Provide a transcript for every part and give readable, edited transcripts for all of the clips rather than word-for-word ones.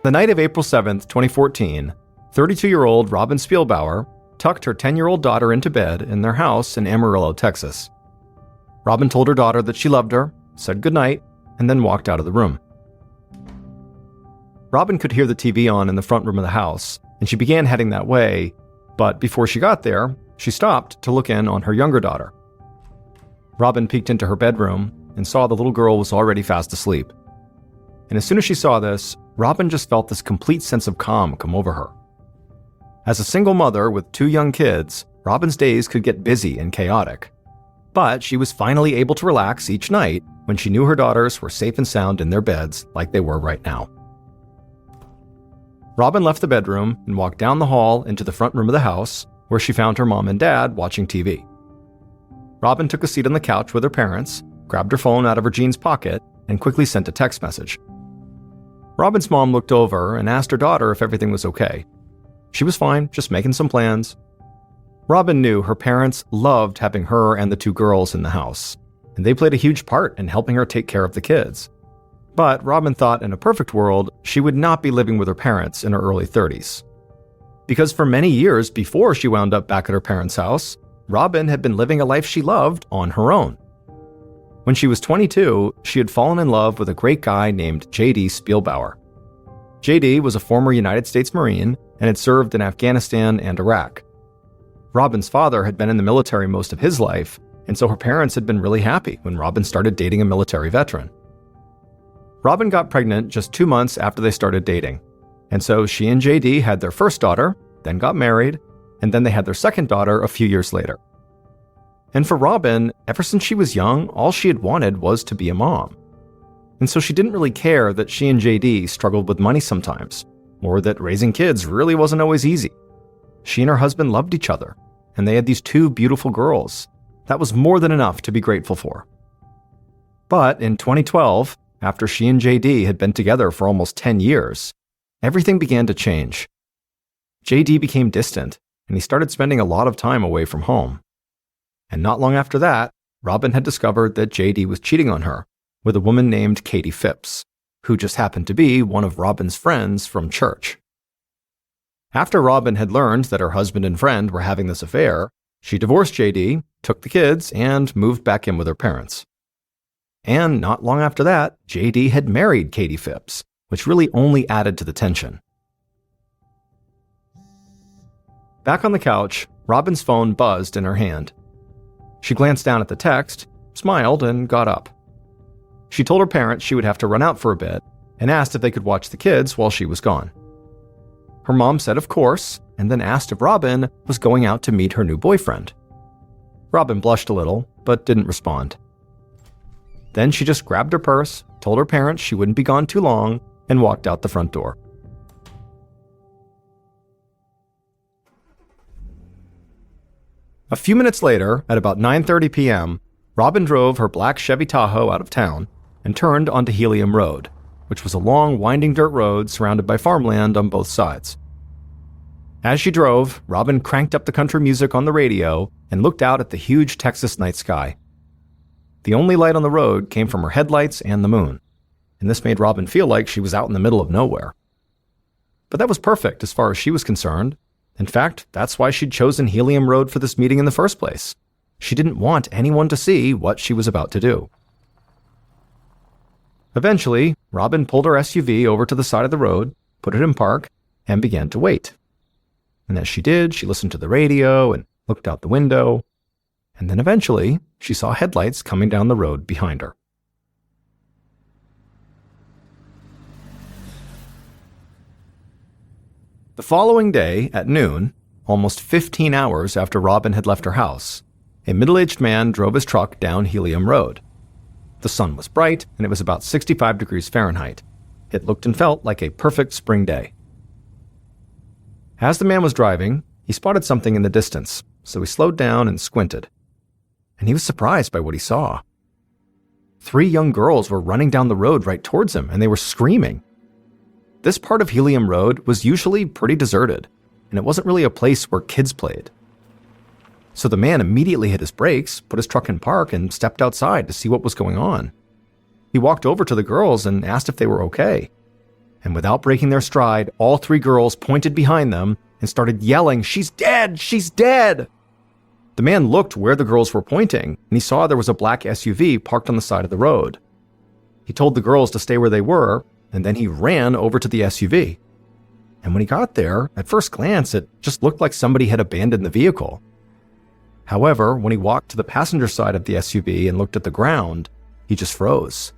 The night of April 7th, 2014, 32-year-old Robin Spielbauer tucked her 10-year-old daughter into bed in their house in Amarillo, Texas. Robin told her daughter that she loved her, said goodnight, and then walked out of the room. Robin could hear the TV on in the front room of the house, and she began heading that way, but before she got there, she stopped to look in on her younger daughter. Robin peeked into her bedroom and saw the little girl was already fast asleep. And as soon as she saw this, Robin just felt this complete sense of calm come over her. As a single mother with 2 young kids, Robin's days could get busy and chaotic. But she was finally able to relax each night when she knew her daughters were safe and sound in their beds like they were right now. Robin left the bedroom and walked down the hall into the front room of the house, where she found her mom and dad watching TV. Robin took a seat on the couch with her parents, grabbed her phone out of her jeans pocket, and quickly sent a text message. Robin's mom looked over and asked her daughter if everything was okay. She was fine, just making some plans. Robin knew her parents loved having her and the 2 girls in the house, and they played a huge part in helping her take care of the kids. But Robin thought in a perfect world, she would not be living with her parents in her early 30s. Because for many years before she wound up back at her parents' house, Robin had been living a life she loved on her own. When she was 22, she had fallen in love with a great guy named J.D. Spielbauer. J.D. was a former United States Marine and had served in Afghanistan and Iraq. Robin's father had been in the military most of his life, and so her parents had been really happy when Robin started dating a military veteran. Robin got pregnant just 2 months after they started dating, and so she and J.D. had their first daughter, then got married, and then they had their second daughter a few years later. And for Robin, ever since she was young, all she had wanted was to be a mom. And so she didn't really care that she and J.D. struggled with money sometimes, or that raising kids really wasn't always easy. She and her husband loved each other, and they had these 2 beautiful girls. That was more than enough to be grateful for. But in 2012, after she and J.D. had been together for almost 10 years, everything began to change. J.D. became distant, and he started spending a lot of time away from home. And not long after that, Robin had discovered that J.D. was cheating on her with a woman named Katie Phipps, who just happened to be one of Robin's friends from church. After Robin had learned that her husband and friend were having this affair, she divorced J.D., took the kids, and moved back in with her parents. And not long after that, J.D. had married Katie Phipps, which really only added to the tension. Back on the couch, Robin's phone buzzed in her hand. She glanced down at the text, smiled, and got up. She told her parents she would have to run out for a bit and asked if they could watch the kids while she was gone. Her mom said of course, and then asked if Robin was going out to meet her new boyfriend. Robin blushed a little, but didn't respond. Then she just grabbed her purse, told her parents she wouldn't be gone too long, and walked out the front door. A few minutes later, at about 9:30 p.m., Robin drove her black Chevy Tahoe out of town and turned onto Helium Road, which was a long, winding dirt road surrounded by farmland on both sides. As she drove, Robin cranked up the country music on the radio and looked out at the huge Texas night sky. The only light on the road came from her headlights and the moon, and this made Robin feel like she was out in the middle of nowhere. But that was perfect as far as she was concerned. In fact, that's why she'd chosen Helium Road for this meeting in the first place. She didn't want anyone to see what she was about to do. Eventually, Robin pulled her SUV over to the side of the road, put it in park, and began to wait. And as she did, she listened to the radio and looked out the window. And then eventually, she saw headlights coming down the road behind her. The following day, at noon, almost 15 hours after Robin had left her house, a middle-aged man drove his truck down Helium Road. The sun was bright, and it was about 65 degrees Fahrenheit. It looked and felt like a perfect spring day. As the man was driving, he spotted something in the distance, so he slowed down and squinted. And he was surprised by what he saw. 3 young girls were running down the road right towards him, and they were screaming. This part of Helium Road was usually pretty deserted, and it wasn't really a place where kids played. So the man immediately hit his brakes, put his truck in park, and stepped outside to see what was going on. He walked over to the girls and asked if they were okay. and without breaking their stride, all three girls pointed behind them and started yelling, "She's dead! She's dead!" The man looked where the girls were pointing, and he saw there was a black SUV parked on the side of the road. He told the girls to stay where they were, and then he ran over to the SUV. And when he got there, at first glance, it just looked like somebody had abandoned the vehicle. However, when he walked to the passenger side of the SUV and looked at the ground, he just froze.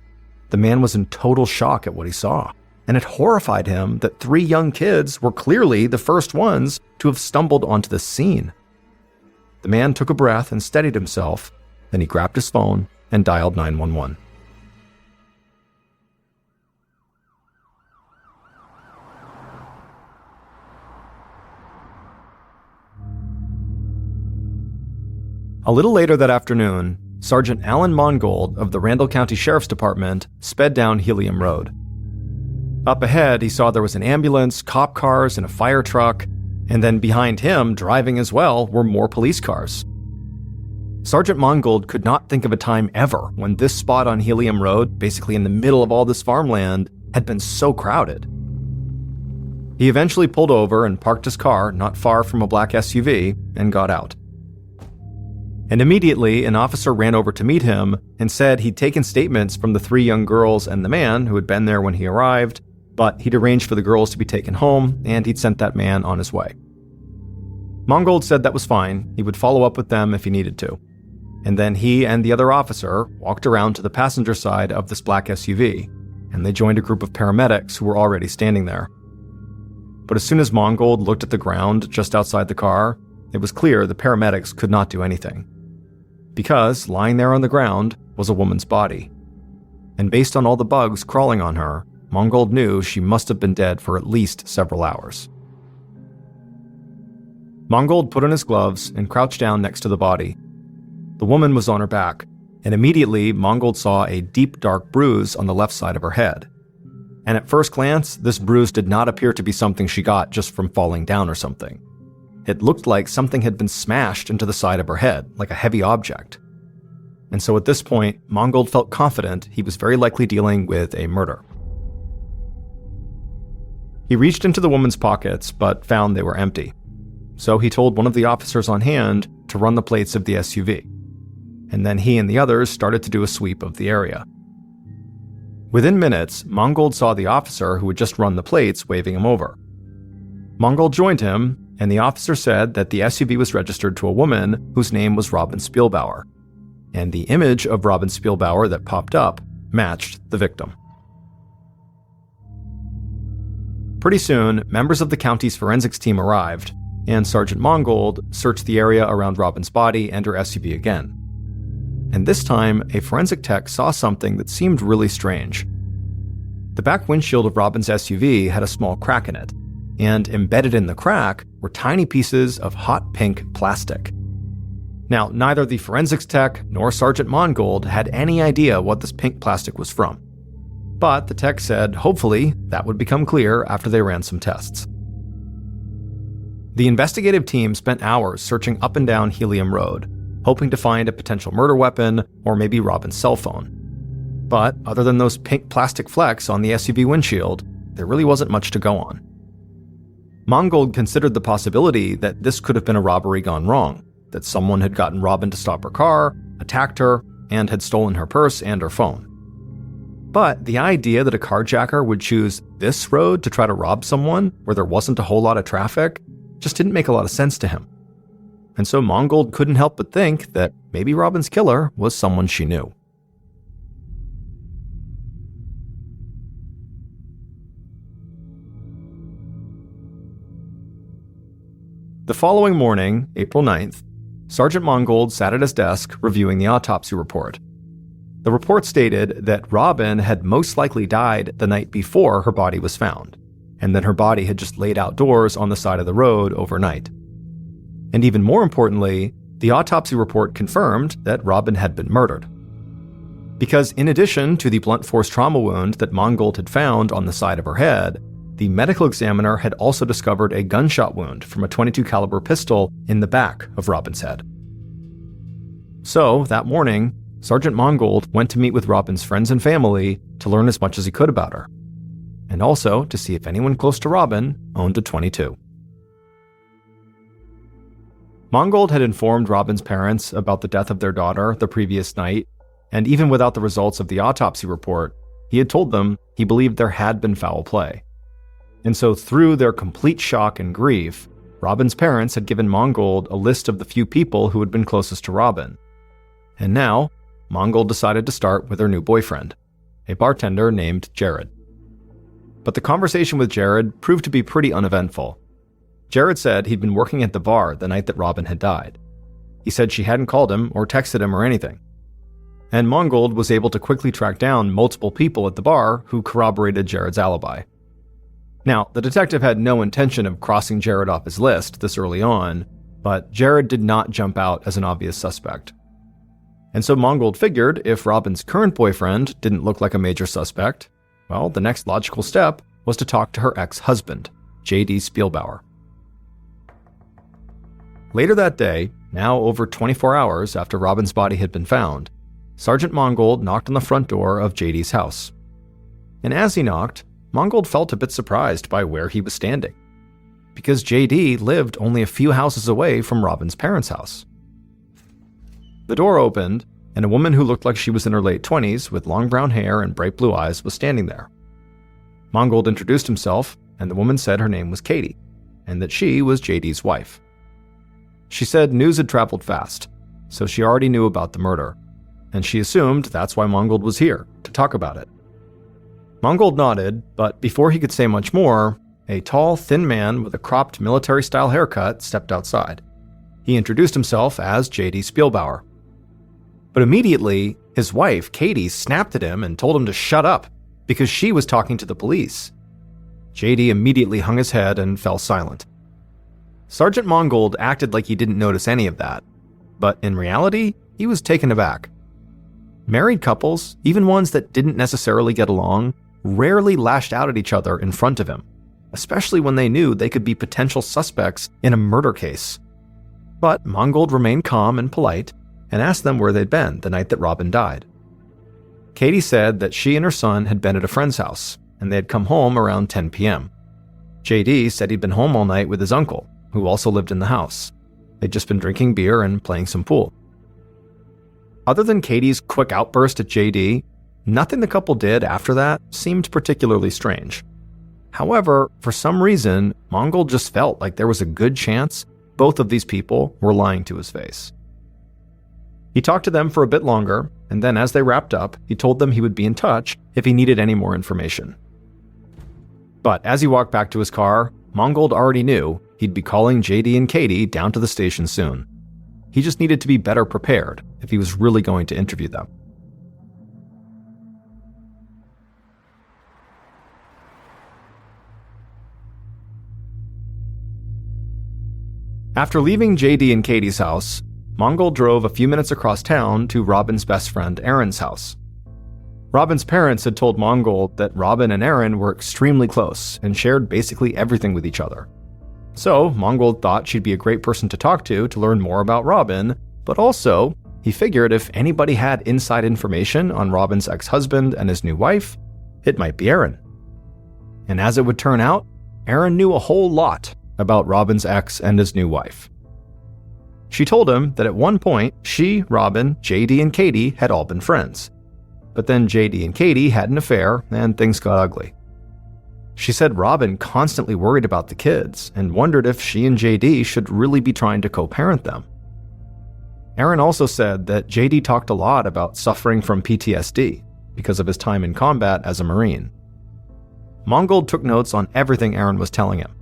The man was in total shock at what he saw, and it horrified him that three young kids were clearly the first ones to have stumbled onto the scene. The man took a breath and steadied himself, then he grabbed his phone and dialed 911. A little later that afternoon, Sergeant Alan Mongold of the Randall County Sheriff's Department sped down Helium Road. Up ahead, he saw there was an ambulance, cop cars, and a fire truck, and then behind him, driving as well, were more police cars. Sergeant Mongold could not think of a time ever when this spot on Helium Road, basically in the middle of all this farmland, had been so crowded. He eventually pulled over and parked his car not far from a black SUV and got out. And immediately, an officer ran over to meet him and said he'd taken statements from the three young girls and the man who had been there when he arrived, but he'd arranged for the girls to be taken home and he'd sent that man on his way. Mongold said that was fine, he would follow up with them if he needed to. And then he and the other officer walked around to the passenger side of this black SUV, and they joined a group of paramedics who were already standing there. But as soon as Mongold looked at the ground just outside the car, it was clear the paramedics could not do anything. Because lying there on the ground was a woman's body. And based on all the bugs crawling on her, Mongold knew she must have been dead for at least several hours. Mongold put on his gloves and crouched down next to the body. The woman was on her back, and immediately Mongold saw a deep dark bruise on the left side of her head. And at first glance, this bruise did not appear to be something she got just from falling down or something. It looked like something had been smashed into the side of her head, like a heavy object. And so at this point, Mongold felt confident he was very likely dealing with a murder. He reached into the woman's pockets, but found they were empty. So he told one of the officers on hand to run the plates of the SUV. And then he and the others started to do a sweep of the area. Within minutes, Mongold saw the officer who had just run the plates waving him over. Mongold joined him, and the officer said that the SUV was registered to a woman whose name was Robin Spielbauer, and the image of Robin Spielbauer that popped up matched the victim. Pretty soon, members of the county's forensics team arrived, and Sergeant Mongold searched the area around Robin's body and her SUV again. And this time, a forensic tech saw something that seemed really strange. The back windshield of Robin's SUV had a small crack in it, and embedded in the crack were tiny pieces of hot pink plastic. Now, neither the forensics tech nor Sergeant Mongold had any idea what this pink plastic was from. But the tech said hopefully that would become clear after they ran some tests. The investigative team spent hours searching up and down Helium Road, hoping to find a potential murder weapon or maybe Robin's cell phone. But other than those pink plastic flecks on the SUV windshield, there really wasn't much to go on. Mongold considered the possibility that this could have been a robbery gone wrong, that someone had gotten Robin to stop her car, attacked her, and had stolen her purse and her phone. But the idea that a carjacker would choose this road to try to rob someone where there wasn't a whole lot of traffic just didn't make a lot of sense to him. And so Mongold couldn't help but think that maybe Robin's killer was someone she knew. The following morning, April 9th, Sergeant Mongold sat at his desk reviewing the autopsy report. The report stated that Robin had most likely died the night before her body was found, and then her body had just laid outdoors on the side of the road overnight. And even more importantly, the autopsy report confirmed that Robin had been murdered. Because in addition to the blunt force trauma wound that Mongold had found on the side of her head, the medical examiner had also discovered a gunshot wound from a .22 caliber pistol in the back of Robin's head. So, that morning, Sergeant Mongold went to meet with Robin's friends and family to learn as much as he could about her. and also to see if anyone close to Robin owned a .22. Mangold had informed Robin's parents about the death of their daughter the previous night, and even without the results of the autopsy report, he had told them he believed there had been foul play. And so through their complete shock and grief, Robin's parents had given Mangold a list of the few people who had been closest to Robin. And now, Mangold decided to start with her new boyfriend, a bartender named Jared. But the conversation with Jared proved to be pretty uneventful. Jared said he'd been working at the bar the night that Robin had died. He said she hadn't called him or texted him or anything. And Mangold was able to quickly track down multiple people at the bar who corroborated Jared's alibi. Now, the detective had no intention of crossing Jared off his list this early on, but Jared did not jump out as an obvious suspect. And so Mangold figured if Robin's current boyfriend didn't look like a major suspect, well, the next logical step was to talk to her ex-husband, J.D. Spielbauer. Later that day, now over 24 hours after Robin's body had been found, Sergeant Mangold knocked on the front door of J.D.'s house. And as he knocked, Mangold felt a bit surprised by where he was standing, because J.D. lived only a few houses away from Robin's parents' house. The door opened, and a woman who looked like she was in her late 20s with long brown hair and bright blue eyes was standing there. Mangold introduced himself, and the woman said her name was Katie, and that she was J.D.'s wife. She said news had traveled fast, so she already knew about the murder, and she assumed that's why Mangold was here, to talk about it. Mangold nodded, but before he could say much more, a tall, thin man with a cropped military-style haircut stepped outside. He introduced himself as J.D. Spielbauer. But immediately, his wife, Katie, snapped at him and told him to shut up, because she was talking to the police. J.D. immediately hung his head and fell silent. Sergeant Mangold acted like he didn't notice any of that, but in reality, he was taken aback. Married couples, even ones that didn't necessarily get along, rarely lashed out at each other in front of him, especially when they knew they could be potential suspects in a murder case. But Mangold remained calm and polite and asked them where they'd been the night that Robin died. Katie said that she and her son had been at a friend's house, and they had come home around 10 p.m. J.D. said he'd been home all night with his uncle, who also lived in the house. They'd just been drinking beer and playing some pool. Other than Katie's quick outburst at J.D., nothing the couple did after that seemed particularly strange. However, for some reason, Mangold just felt like there was a good chance both of these people were lying to his face. He talked to them for a bit longer, and then as they wrapped up, he told them he would be in touch if he needed any more information. But as he walked back to his car, Mangold already knew he'd be calling J.D. and Katie down to the station soon. He just needed to be better prepared if he was really going to interview them. After leaving J.D. and Katie's house, Mangold drove a few minutes across town to Robin's best friend Erin's house. Robin's parents had told Mangold that Robin and Erin were extremely close and shared basically everything with each other. So Mangold thought she'd be a great person to talk to learn more about Robin, but also he figured if anybody had inside information on Robin's ex-husband and his new wife, it might be Erin. And as it would turn out, Erin knew a whole lot about Robin's ex and his new wife. She told him that at one point, she, Robin, J.D., and Katie had all been friends. But then J.D. and Katie had an affair, and things got ugly. She said Robin constantly worried about the kids and wondered if she and J.D. should really be trying to co-parent them. Erin also said that J.D. talked a lot about suffering from PTSD because of his time in combat as a Marine. Mangold took notes on everything Erin was telling him.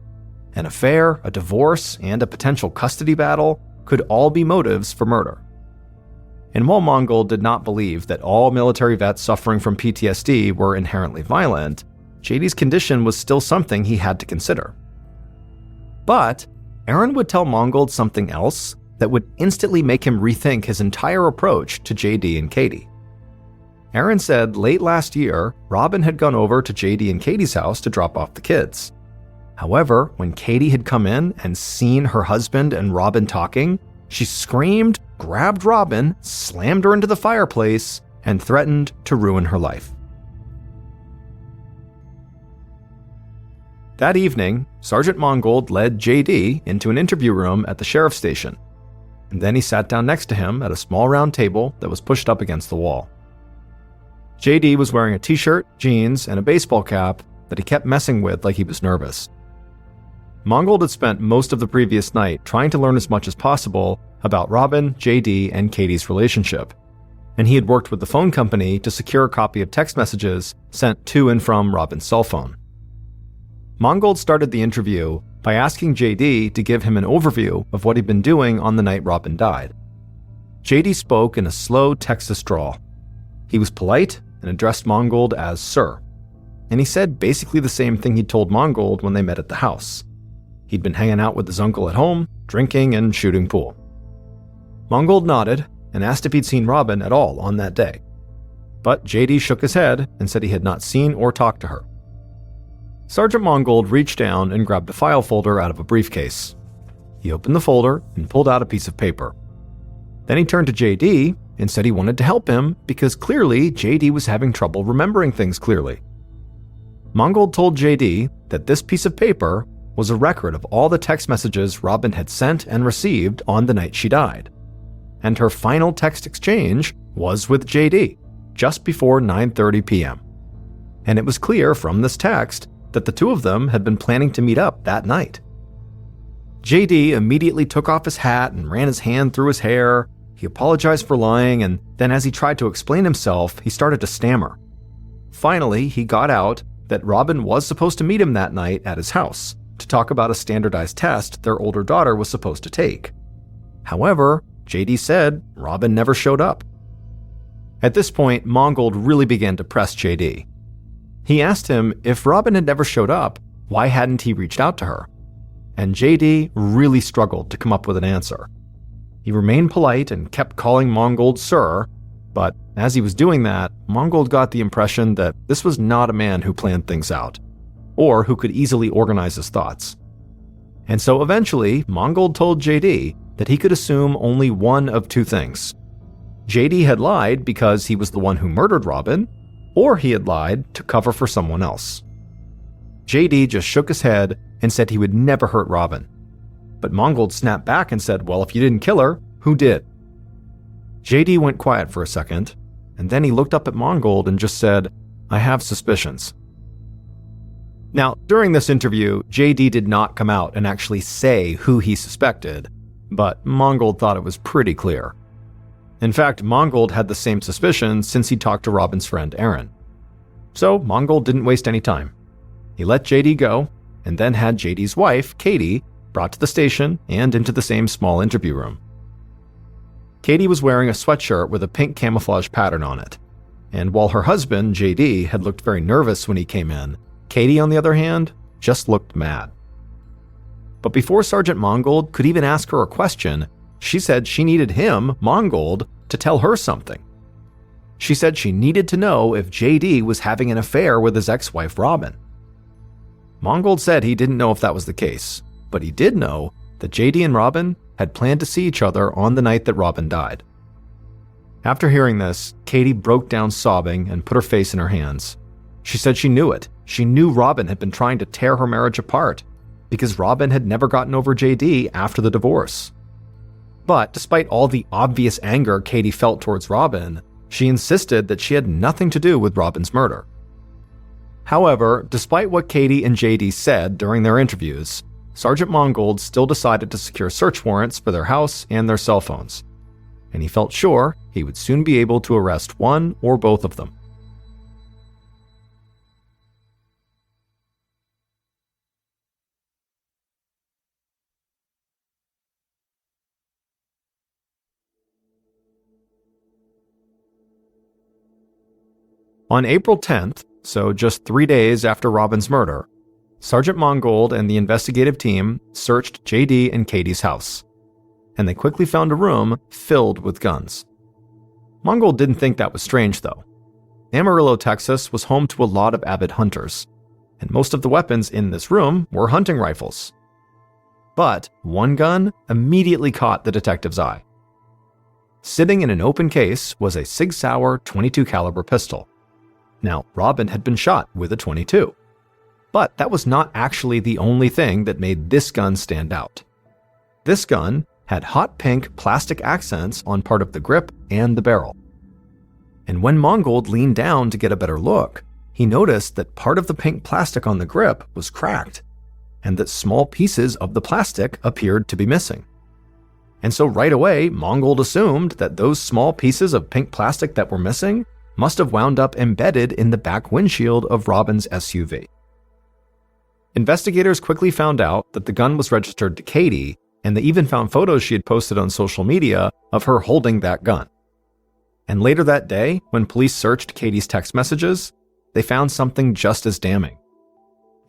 An affair, a divorce, and a potential custody battle could all be motives for murder. And while Mangold did not believe that all military vets suffering from PTSD were inherently violent, JD's condition was still something he had to consider. But Erin would tell Mangold something else that would instantly make him rethink his entire approach to JD and Katie. Erin said late last year, Robin had gone over to JD and Katie's house to drop off the kids. However, when Katie had come in and seen her husband and Robin talking, she screamed, grabbed Robin, slammed her into the fireplace, and threatened to ruin her life. That evening, Sergeant Mongold led JD into an interview room at the sheriff's station, and then he sat down next to him at a small round table that was pushed up against the wall. JD was wearing a t-shirt, jeans, and a baseball cap that he kept messing with like he was nervous. Mongold had spent most of the previous night trying to learn as much as possible about Robin, JD, and Katie's relationship, and he had worked with the phone company to secure a copy of text messages sent to and from Robin's cell phone. Mongold started the interview by asking JD to give him an overview of what he'd been doing on the night Robin died. JD spoke in a slow Texas drawl. He was polite and addressed Mongold as Sir, and he said basically the same thing he'd told Mongold when they met at the house. He'd been hanging out with his uncle at home, drinking and shooting pool. Mongold nodded and asked if he'd seen Robin at all on that day, but JD shook his head and said he had not seen or talked to her. Sergeant Mongold reached down and grabbed a file folder out of a briefcase. He opened the folder and pulled out a piece of paper. Then he turned to JD and said he wanted to help him because clearly JD was having trouble remembering things clearly. Mongold told JD that this piece of paper was a record of all the text messages Robin had sent and received on the night she died, and her final text exchange was with JD just before 9:30 p.m. And it was clear from this text that the two of them had been planning to meet up that night. JD immediately took off his hat and ran his hand through his hair. He apologized for lying, and then as he tried to explain himself, he started to stammer. Finally, he got out that Robin was supposed to meet him that night at his house to talk about a standardized test their older daughter was supposed to take. However, JD said Robin never showed up. At this point, Mongold really began to press JD. He asked him if Robin had never showed up, why hadn't he reached out to her? And JD really struggled to come up with an answer. He remained polite and kept calling Mongold Sir, but as he was doing that, Mongold got the impression that this was not a man who planned things out, or who could easily organize his thoughts. And so eventually, Mongold told JD that he could assume only one of two things. JD had lied because he was the one who murdered Robin, or he had lied to cover for someone else. JD just shook his head and said he would never hurt Robin. But Mongold snapped back and said, well, if you didn't kill her, who did? JD went quiet for a second, and then he looked up at Mongold and just said, I have suspicions. Now, during this interview, JD did not come out and actually say who he suspected, but Mongold thought it was pretty clear. In fact, Mongold had the same suspicion since he talked to Robin's friend Erin. So Mongold didn't waste any time. He let JD go, and then had JD's wife, Katie, brought to the station and into the same small interview room. Katie was wearing a sweatshirt with a pink camouflage pattern on it, and while her husband, JD, had looked very nervous when he came in, Katie, on the other hand, just looked mad. But before Sergeant Mongold could even ask her a question, she said she needed him, Mongold, to tell her something. She said she needed to know if JD was having an affair with his ex-wife Robin. Mongold said he didn't know if that was the case, but he did know that JD and Robin had planned to see each other on the night that Robin died. After hearing this, Katie broke down sobbing and put her face in her hands. She said she knew it. She knew Robin had been trying to tear her marriage apart because Robin had never gotten over JD after the divorce. But despite all the obvious anger Katie felt towards Robin, she insisted that she had nothing to do with Robin's murder. However, despite what Katie and JD said during their interviews, Sergeant Mongold still decided to secure search warrants for their house and their cell phones, and he felt sure he would soon be able to arrest one or both of them. On April 10th, so just 3 days after Robin's murder, Sergeant Mongold and the investigative team searched JD and Katie's house, and they quickly found a room filled with guns. Mongold didn't think that was strange, though. Amarillo, Texas was home to a lot of avid hunters, and most of the weapons in this room were hunting rifles. But one gun immediately caught the detective's eye. Sitting in an open case was a Sig Sauer .22 caliber pistol. Now, Robin had been shot with a .22. But that was not actually the only thing that made this gun stand out. This gun had hot pink plastic accents on part of the grip and the barrel. And when Mongold leaned down to get a better look, he noticed that part of the pink plastic on the grip was cracked, and that small pieces of the plastic appeared to be missing. And so right away, Mongold assumed that those small pieces of pink plastic that were missing must have wound up embedded in the back windshield of Robin's SUV. Investigators quickly found out that the gun was registered to Katie, and they even found photos she had posted on social media of her holding that gun. And later that day, when police searched Katie's text messages, they found something just as damning.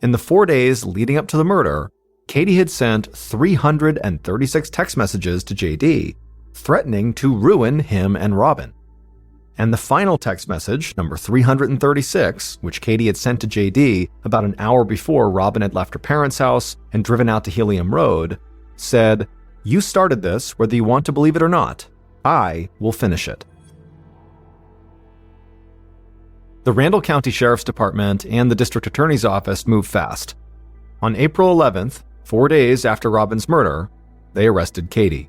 In the 4 days leading up to the murder, Katie had sent 336 text messages to JD, threatening to ruin him and Robin. And the final text message, number 336, which Katie had sent to JD about an hour before Robin had left her parents' house and driven out to Helium Road, said, "You started this, whether you want to believe it or not. I will finish it." The Randall County Sheriff's Department and the District Attorney's Office moved fast. On April 11th, 4 days after Robin's murder, they arrested Katie.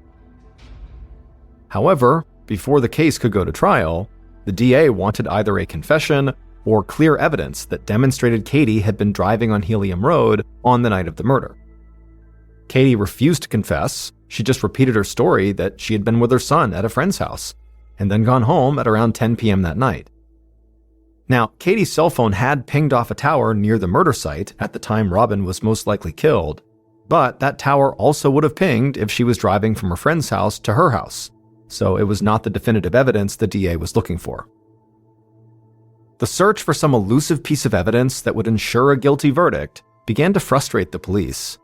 However, before the case could go to trial, the DA wanted either a confession or clear evidence that demonstrated Katie had been driving on Helium Road on the night of the murder. Katie refused to confess. She just repeated her story that she had been with her son at a friend's house and then gone home at around 10 p.m. that night. Now, Katie's cell phone had pinged off a tower near the murder site at the time Robin was most likely killed, but that tower also would have pinged if she was driving from her friend's house to her house, so it was not the definitive evidence the DA was looking for. The search for some elusive piece of evidence that would ensure a guilty verdict began to frustrate the police.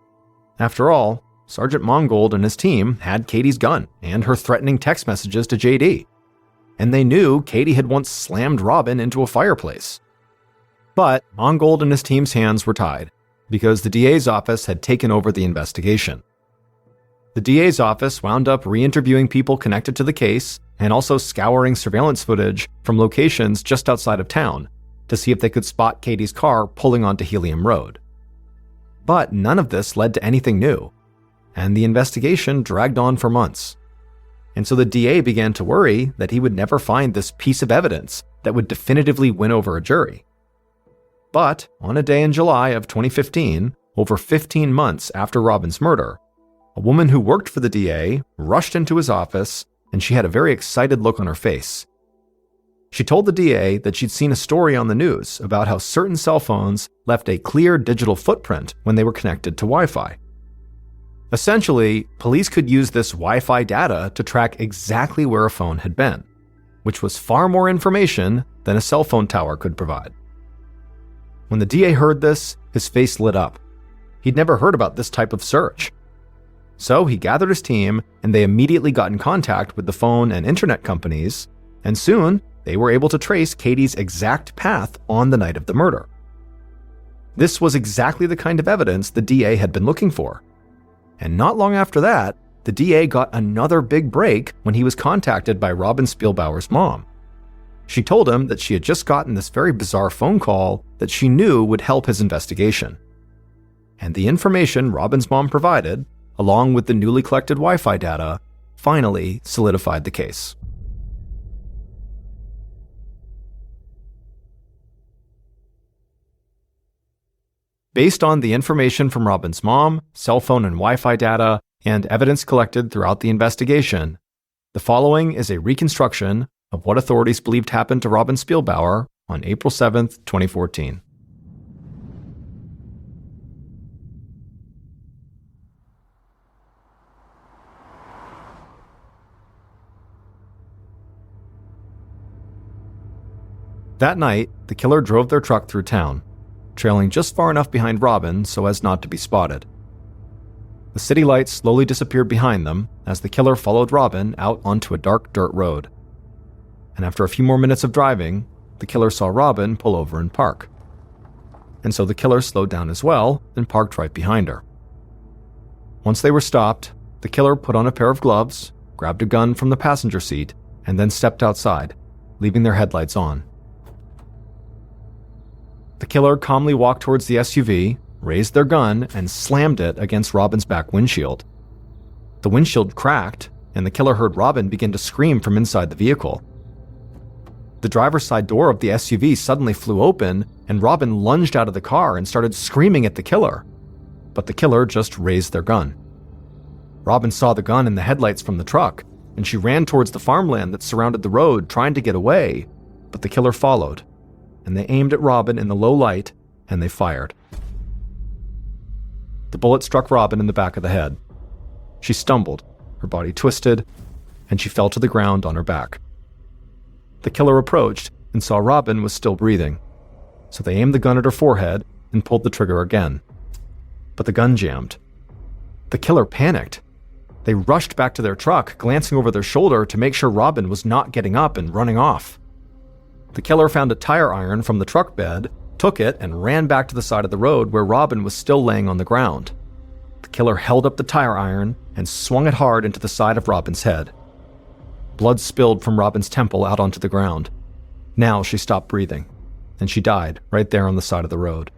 After all, Sergeant Mongold and his team had Katie's gun and her threatening text messages to JD, and they knew Katie had once slammed Robin into a fireplace. But Mongold and his team's hands were tied, because the DA's office had taken over the investigation. The DA's office wound up re-interviewing people connected to the case and also scouring surveillance footage from locations just outside of town to see if they could spot Katie's car pulling onto Helium Road. But none of this led to anything new, and the investigation dragged on for months. And so the DA began to worry that he would never find this piece of evidence that would definitively win over a jury. But on a day in July of 2015, over 15 months after Robin's murder, a woman who worked for the DA rushed into his office, and she had a very excited look on her face. She told the DA that she'd seen a story on the news about how certain cell phones left a clear digital footprint when they were connected to Wi-Fi. Essentially, police could use this Wi-Fi data to track exactly where a phone had been, which was far more information than a cell phone tower could provide. When the DA heard this, his face lit up. He'd never heard about this type of search. So he gathered his team, and they immediately got in contact with the phone and internet companies, and soon they were able to trace Katie's exact path on the night of the murder. This was exactly the kind of evidence the DA had been looking for. And not long after that, the DA got another big break when he was contacted by Robin Spielbauer's mom. She told him that she had just gotten this very bizarre phone call that she knew would help his investigation. And the information Robin's mom provided, along with the newly collected Wi-Fi data, finally solidified the case. Based on the information from Robin's mom, cell phone and Wi-Fi data, and evidence collected throughout the investigation, the following is a reconstruction of what authorities believed happened to Robin Spielbauer on April 7, 2014. That night, the killer drove their truck through town, trailing just far enough behind Robin so as not to be spotted. The city lights slowly disappeared behind them as the killer followed Robin out onto a dark dirt road. And after a few more minutes of driving, the killer saw Robin pull over and park. And so the killer slowed down as well and parked right behind her. Once they were stopped, the killer put on a pair of gloves, grabbed a gun from the passenger seat, and then stepped outside, leaving their headlights on. The killer calmly walked towards the SUV, raised their gun, and slammed it against Robin's back windshield. The windshield cracked, and the killer heard Robin begin to scream from inside the vehicle. The driver's side door of the SUV suddenly flew open, and Robin lunged out of the car and started screaming at the killer. But the killer just raised their gun. Robin saw the gun in the headlights from the truck, and she ran towards the farmland that surrounded the road, trying to get away, but the killer followed, and they aimed at Robin in the low light, and they fired. The bullet struck Robin in the back of the head. She stumbled, her body twisted, and she fell to the ground on her back. The killer approached and saw Robin was still breathing, so they aimed the gun at her forehead and pulled the trigger again. But the gun jammed. The killer panicked. They rushed back to their truck, glancing over their shoulder to make sure Robin was not getting up and running off. The killer found a tire iron from the truck bed, took it, and ran back to the side of the road where Robin was still laying on the ground. The killer held up the tire iron and swung it hard into the side of Robin's head. Blood spilled from Robin's temple out onto the ground. Now she stopped breathing, and she died right there on the side of the road.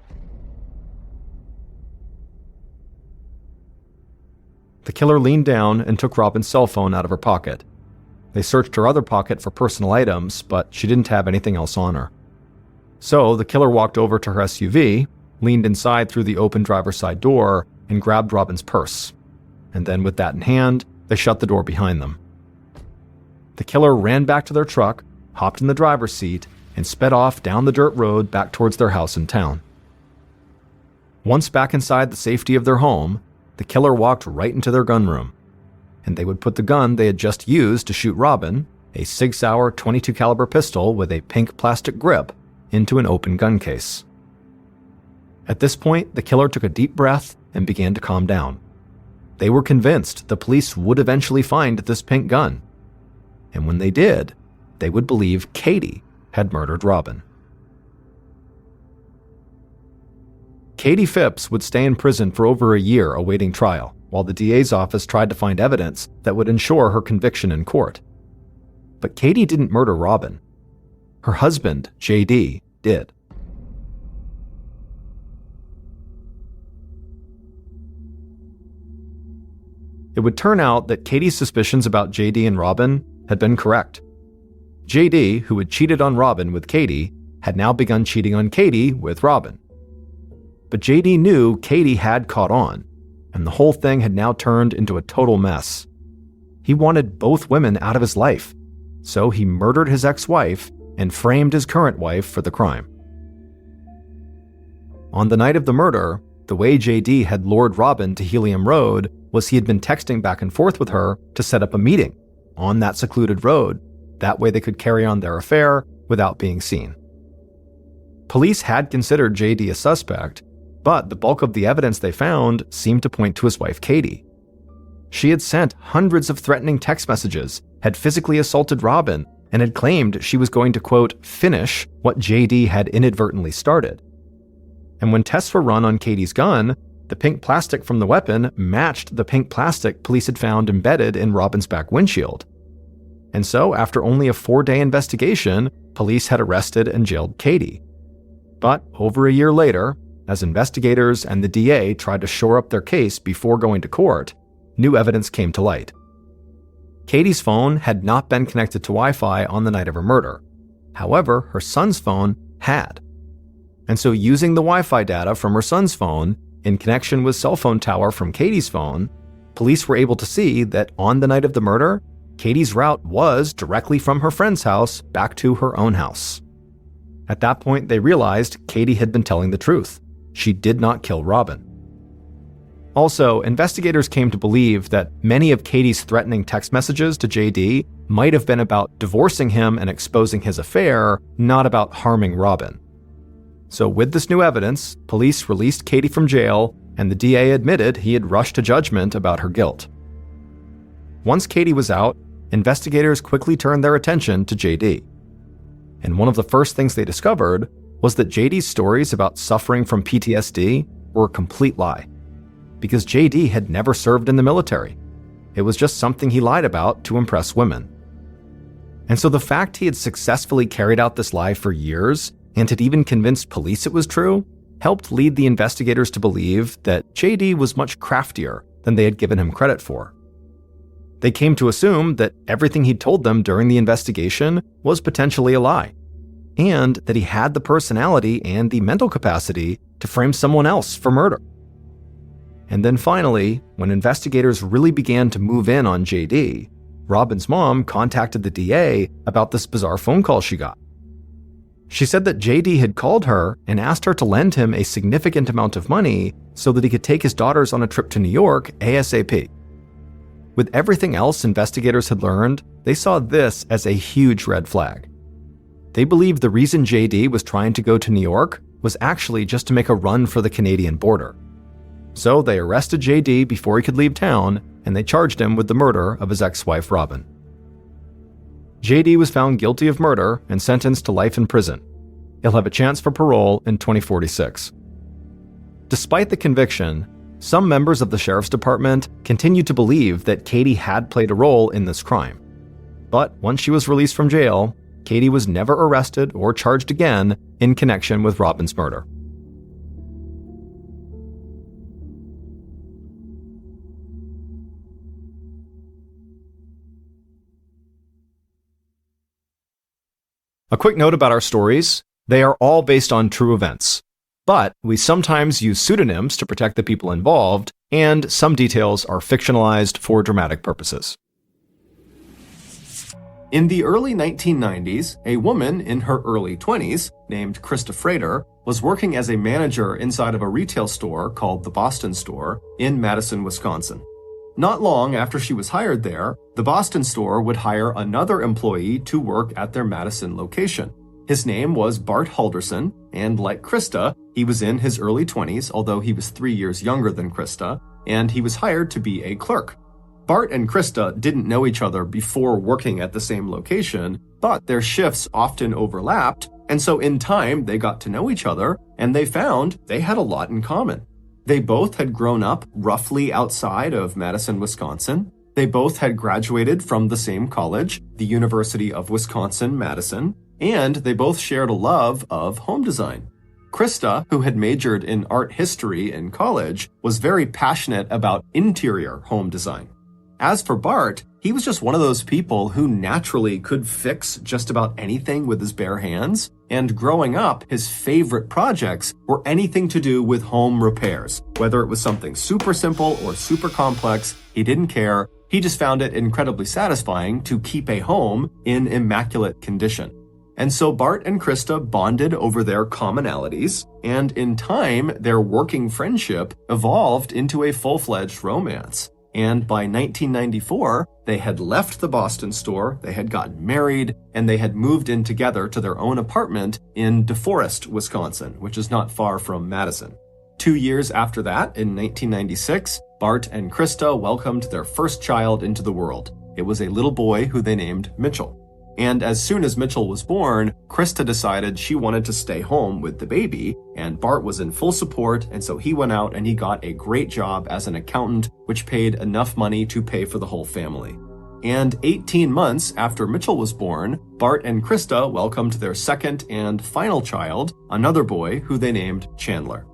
The killer leaned down and took Robin's cell phone out of her pocket. They searched her other pocket for personal items, but she didn't have anything else on her. So the killer walked over to her SUV, leaned inside through the open driver's side door, and grabbed Robin's purse. And then with that in hand, they shut the door behind them. The killer ran back to their truck, hopped in the driver's seat, and sped off down the dirt road back towards their house in town. Once back inside the safety of their home, the killer walked right into their gun room, and they would put the gun they had just used to shoot Robin, a Sig Sauer .22 caliber pistol with a pink plastic grip, into an open gun case. At this point, the killer took a deep breath and began to calm down. They were convinced the police would eventually find this pink gun. And when they did, they would believe Katie had murdered Robin. Katie Phipps would stay in prison for over a year awaiting trial, while the DA's office tried to find evidence that would ensure her conviction in court. But Katie didn't murder Robin. Her husband, JD, did. It would turn out that Katie's suspicions about JD and Robin had been correct. JD, who had cheated on Robin with Katie, had now begun cheating on Katie with Robin. But JD knew Katie had caught on, and the whole thing had now turned into a total mess. He wanted both women out of his life, so he murdered his ex-wife and framed his current wife for the crime. On the night of the murder, the way JD had lured Robin to Helium Road was he had been texting back and forth with her to set up a meeting on that secluded road. That way they could carry on their affair without being seen. Police had considered JD a suspect, but the bulk of the evidence they found seemed to point to his wife Katie. She had sent hundreds of threatening text messages, had physically assaulted Robin, and had claimed she was going to, quote, finish what JD had inadvertently started. And when tests were run on Katie's gun, the pink plastic from the weapon matched the pink plastic police had found embedded in Robin's back windshield. And so, after only a 4-day investigation, police had arrested and jailed Katie. But over a year later, as investigators and the DA tried to shore up their case before going to court, new evidence came to light. Katie's phone had not been connected to Wi-Fi on the night of her murder. However, her son's phone had. And so using the Wi-Fi data from her son's phone, in connection with cell phone tower from Katie's phone, police were able to see that on the night of the murder, Katie's route was directly from her friend's house back to her own house. At that point, they realized Katie had been telling the truth. She did not kill Robin. Also, investigators came to believe that many of Katie's threatening text messages to JD might have been about divorcing him and exposing his affair, not about harming Robin. So with this new evidence, police released Katie from jail, and the DA admitted he had rushed to judgment about her guilt. Once Katie was out, investigators quickly turned their attention to JD. And one of the first things they discovered was that JD's stories about suffering from PTSD were a complete lie, because JD had never served in the military. It was just something he lied about to impress women. And so the fact he had successfully carried out this lie for years and had even convinced police it was true, helped lead the investigators to believe that JD was much craftier than they had given him credit for. They came to assume that everything he'd told them during the investigation was potentially a lie, and that he had the personality and the mental capacity to frame someone else for murder. And then finally, when investigators really began to move in on JD, Robin's mom contacted the DA about this bizarre phone call she got. She said that JD had called her and asked her to lend him a significant amount of money so that he could take his daughters on a trip to New York ASAP. With everything else investigators had learned, they saw this as a huge red flag. They believed the reason JD was trying to go to New York was actually just to make a run for the Canadian border. So they arrested JD before he could leave town, and they charged him with the murder of his ex-wife Robin. JD was found guilty of murder and sentenced to life in prison. He'll have a chance for parole in 2046. Despite the conviction, some members of the sheriff's department continued to believe that Katie had played a role in this crime. But once she was released from jail, Katie was never arrested or charged again in connection with Robin's murder. A quick note about our stories: they are all based on true events, but we sometimes use pseudonyms to protect the people involved, and some details are fictionalized for dramatic purposes. In the early 1990s, a woman in her early 20s, named Krista Frater, was working as a manager inside of a retail store called the Boston Store in Madison, Wisconsin. Not long after she was hired there, the Boston Store would hire another employee to work at their Madison location. His name was Bart Halderson, and like Krista, he was in his early 20s, although he was 3 years younger than Krista, and he was hired to be a clerk. Bart and Krista didn't know each other before working at the same location, but their shifts often overlapped, and so in time they got to know each other, and they found they had a lot in common. They both had grown up roughly outside of Madison, Wisconsin. They both had graduated from the same college, the University of Wisconsin-Madison, and they both shared a love of home design. Krista, who had majored in art history in college, was very passionate about interior home design. As for Bart, he was just one of those people who naturally could fix just about anything with his bare hands, and growing up, his favorite projects were anything to do with home repairs. Whether it was something super simple or super complex, he didn't care. He just found it incredibly satisfying to keep a home in immaculate condition. And so Bart and Krista bonded over their commonalities, and in time, their working friendship evolved into a full-fledged romance. And by 1994, they had left the Boston Store, they had gotten married, and they had moved in together to their own apartment in DeForest, Wisconsin, which is not far from Madison. 2 years after that, in 1996, Bart and Krista welcomed their first child into the world. It was a little boy who they named Mitchell. And as soon as Mitchell was born, Krista decided she wanted to stay home with the baby, and Bart was in full support, and so he went out and he got a great job as an accountant, which paid enough money to pay for the whole family. And 18 months after Mitchell was born, Bart and Krista welcomed their second and final child, another boy who they named Chandler.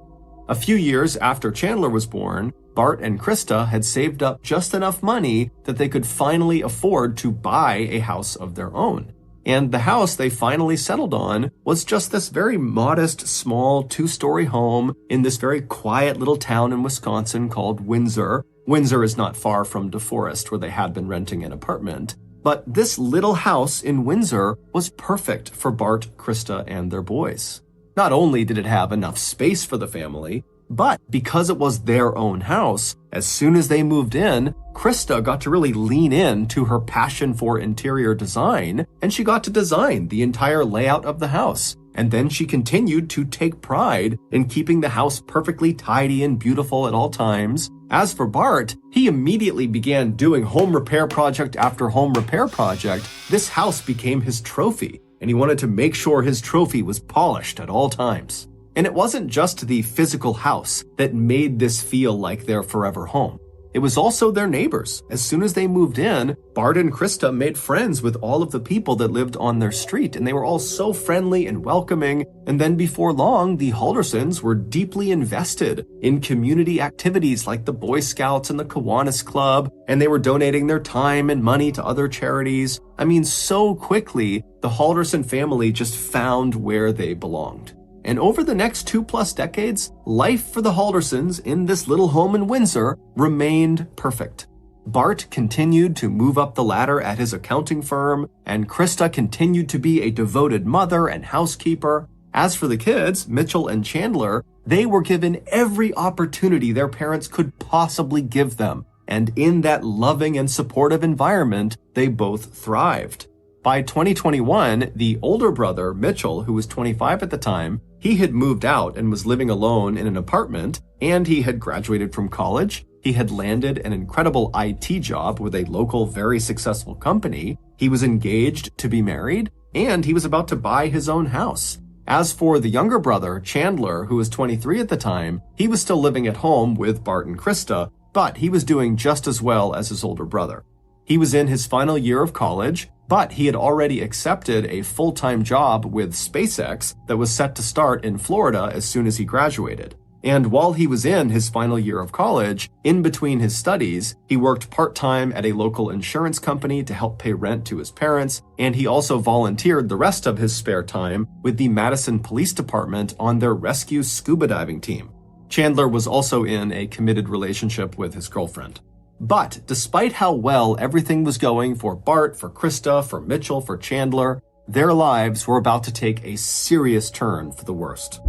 A few years after Chandler was born, Bart and Krista had saved up just enough money that they could finally afford to buy a house of their own. And the house they finally settled on was just this very modest, small 2-story home in this very quiet little town in Wisconsin called Windsor. Windsor is not far from DeForest, where they had been renting an apartment. But this little house in Windsor was perfect for Bart, Krista, and their boys. Not only did it have enough space for the family, but because it was their own house, as soon as they moved in, Krista got to really lean in to her passion for interior design, and she got to design the entire layout of the house. And then she continued to take pride in keeping the house perfectly tidy and beautiful at all times. As for Bart, he immediately began doing home repair project after home repair project. This house became his trophy, and he wanted to make sure his trophy was polished at all times. And it wasn't just the physical house that made this feel like their forever home. It was also their neighbors. As soon as they moved in, Bart and Krista made friends with all of the people that lived on their street, and they were all so friendly and welcoming. And then before long, the Haldersons were deeply invested in community activities like the Boy Scouts and the Kiwanis Club, and they were donating their time and money to other charities. I mean, so quickly, the Halderson family just found where they belonged. And over the next 2+ decades, life for the Haldersons in this little home in Windsor remained perfect. Bart continued to move up the ladder at his accounting firm, and Krista continued to be a devoted mother and housekeeper. As for the kids, Mitchell and Chandler, they were given every opportunity their parents could possibly give them. And in that loving and supportive environment, they both thrived. By 2021, the older brother, Mitchell, who was 25 at the time, he had moved out and was living alone in an apartment, and he had graduated from college. He had landed an incredible IT job with a local, very successful company. He was engaged to be married, and he was about to buy his own house. As for the younger brother, Chandler, who was 23 at the time, he was still living at home with Bart and Krista, but he was doing just as well as his older brother. He was in his final year of college, but he had already accepted a full-time job with SpaceX that was set to start in Florida as soon as he graduated. And while he was in his final year of college, in between his studies, he worked part-time at a local insurance company to help pay rent to his parents, and he also volunteered the rest of his spare time with the Madison Police Department on their rescue scuba diving team. Chandler was also in a committed relationship with his girlfriend. But despite how well everything was going for Bart, for Krista, for Mitchell, for Chandler, their lives were about to take a serious turn for the worst.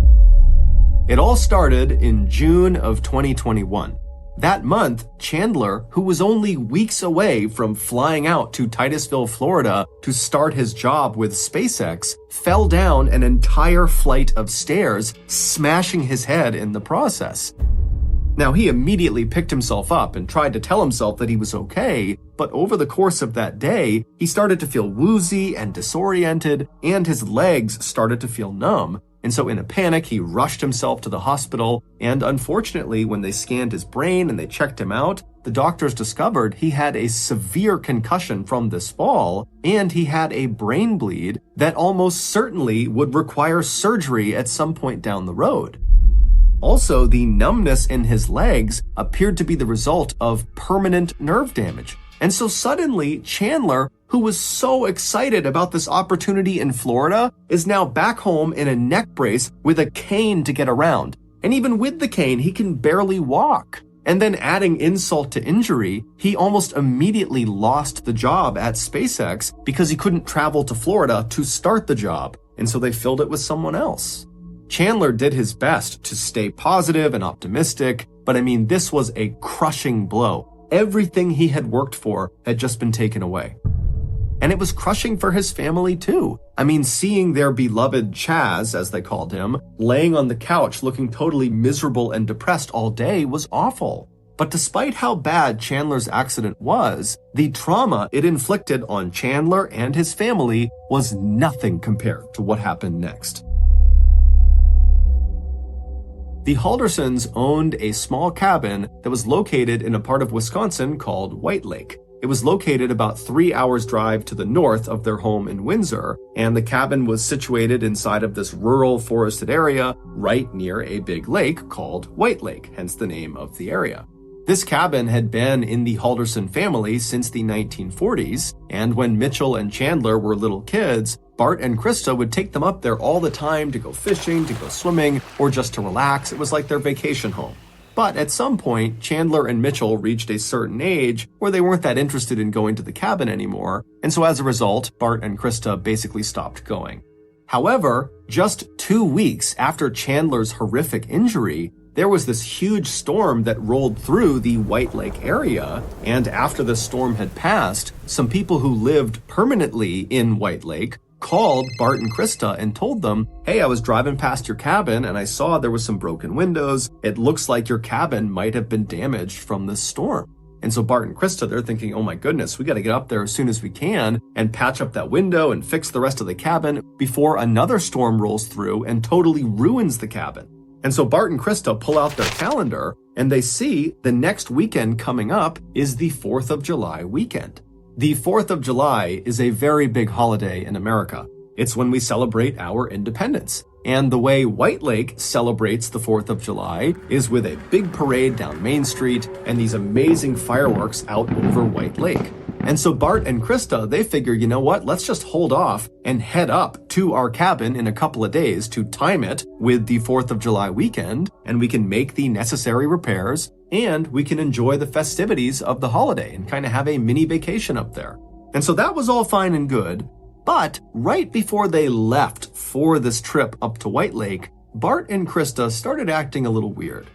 It all started in June of 2021. That month, Chandler, who was only weeks away from flying out to Titusville, Florida to start his job with SpaceX, fell down an entire flight of stairs, smashing his head in the process. Now, he immediately picked himself up and tried to tell himself that he was okay, but over the course of that day, he started to feel woozy and disoriented, and his legs started to feel numb. And so in a panic, he rushed himself to the hospital, and unfortunately, when they scanned his brain and they checked him out, the doctors discovered he had a severe concussion from this fall, and he had a brain bleed that almost certainly would require surgery at some point down the road. Also, the numbness in his legs appeared to be the result of permanent nerve damage. And so suddenly, Chandler, who was so excited about this opportunity in Florida, is now back home in a neck brace with a cane to get around. And even with the cane, he can barely walk. And then adding insult to injury, he almost immediately lost the job at SpaceX because he couldn't travel to Florida to start the job. And so they filled it with someone else. Chandler did his best to stay positive and optimistic, but I mean, this was a crushing blow. Everything he had worked for had just been taken away. And it was crushing for his family too. I mean, seeing their beloved Chaz, as they called him, laying on the couch looking totally miserable and depressed all day was awful. But despite how bad Chandler's accident was, the trauma it inflicted on Chandler and his family was nothing compared to what happened next. The Haldersons owned a small cabin that was located in a part of Wisconsin called White Lake. It was located about 3 hours drive to the north of their home in Windsor, and the cabin was situated inside of this rural forested area right near a big lake called White Lake, hence the name of the area. This cabin had been in the Halderson family since the 1940s, and when Mitchell and Chandler were little kids, Bart and Krista would take them up there all the time to go fishing, to go swimming, or just to relax. It was like their vacation home. But at some point, Chandler and Mitchell reached a certain age where they weren't that interested in going to the cabin anymore, and so as a result, Bart and Krista basically stopped going. However, just 2 weeks after Chandler's horrific injury, there was this huge storm that rolled through the White Lake area, and after the storm had passed, some people who lived permanently in White Lake called Bart and Krista and told them, "Hey, I was driving past your cabin and I saw there was some broken windows. It looks like your cabin might have been damaged from this storm." And so Bart and Krista, they're thinking, oh my goodness, we got to get up there as soon as we can and patch up that window and fix the rest of the cabin before another storm rolls through and totally ruins the cabin. And so Bart and Krista pull out their calendar and they see the next weekend coming up is the 4th of July weekend. The 4th of July is a very big holiday in America. It's when we celebrate our independence. And the way White Lake celebrates the 4th of July is with a big parade down Main Street and these amazing fireworks out over White Lake. And so Bart and Krista, they figure, you know what, let's just hold off and head up to our cabin in a couple of days to time it with the 4th of July weekend, and we can make the necessary repairs, and we can enjoy the festivities of the holiday and kind of have a mini vacation up there. And so that was all fine and good, but right before they left for this trip up to White Lake, Bart and Krista started acting a little weird.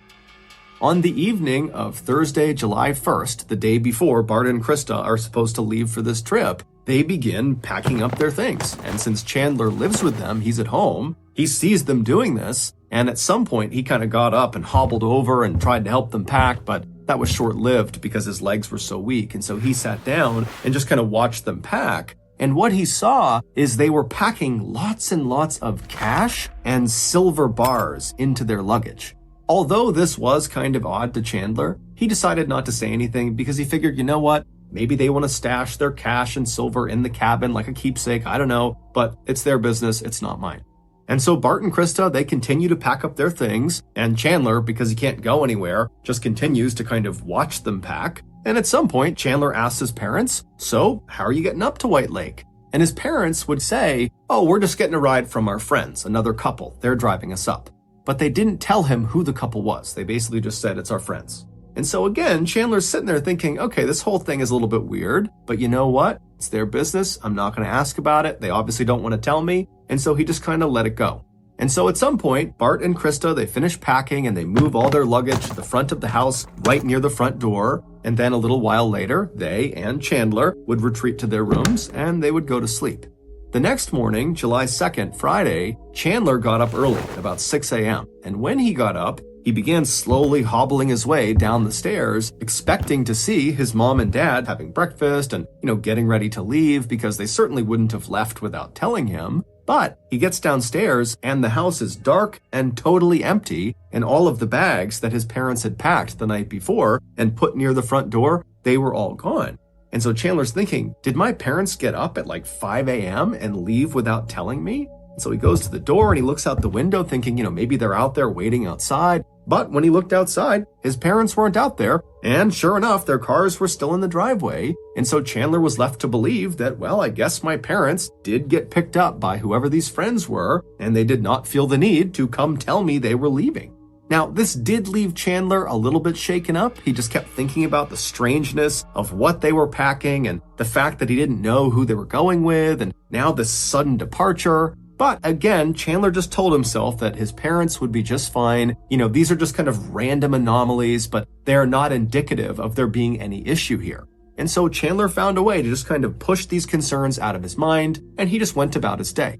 On the evening of Thursday, July 1st, the day before Bart and Krista are supposed to leave for this trip, they begin packing up their things. And since Chandler lives with them, he's at home, he sees them doing this, and at some point he kind of got up and hobbled over and tried to help them pack, but that was short-lived because his legs were so weak. And so he sat down and just kind of watched them pack. And what he saw is they were packing lots and lots of cash and silver bars into their luggage. Although this was kind of odd to Chandler, he decided not to say anything because he figured, you know what, maybe they want to stash their cash and silver in the cabin like a keepsake, I don't know, but it's their business, it's not mine. And so Bart and Krista, they continue to pack up their things, and Chandler, because he can't go anywhere, just continues to kind of watch them pack. And at some point, Chandler asks his parents, so how are you getting up to White Lake? And his parents would say, oh, we're just getting a ride from our friends, another couple, they're driving us up. But they didn't tell him who the couple was. They basically just said, it's our friends. And so again, Chandler's sitting there thinking, okay, this whole thing is a little bit weird, but you know what? It's their business. I'm not going to ask about it. They obviously don't want to tell me. And so he just kind of let it go. And so at some point, Bart and Krista, they finish packing and they move all their luggage to the front of the house right near the front door. And then a little while later, they and Chandler would retreat to their rooms and they would go to sleep. The next morning, July 2nd, Friday, Chandler got up early, about 6 a.m. And when he got up, he began slowly hobbling his way down the stairs, expecting to see his mom and dad having breakfast and, getting ready to leave because they certainly wouldn't have left without telling him. But he gets downstairs and the house is dark and totally empty, and all of the bags that his parents had packed the night before and put near the front door, they were all gone. And so Chandler's thinking, did my parents get up at like 5 a.m. and leave without telling me? And so he goes to the door and he looks out the window thinking, maybe they're out there waiting outside. But when he looked outside, his parents weren't out there. And sure enough, their cars were still in the driveway. And so Chandler was left to believe that, well, I guess my parents did get picked up by whoever these friends were, and they did not feel the need to come tell me they were leaving. Now, this did leave Chandler a little bit shaken up. He just kept thinking about the strangeness of what they were packing and the fact that he didn't know who they were going with, and now this sudden departure. But again, Chandler just told himself that his parents would be just fine. These are just kind of random anomalies, but they're not indicative of there being any issue here. And so Chandler found a way to just kind of push these concerns out of his mind, and he just went about his day.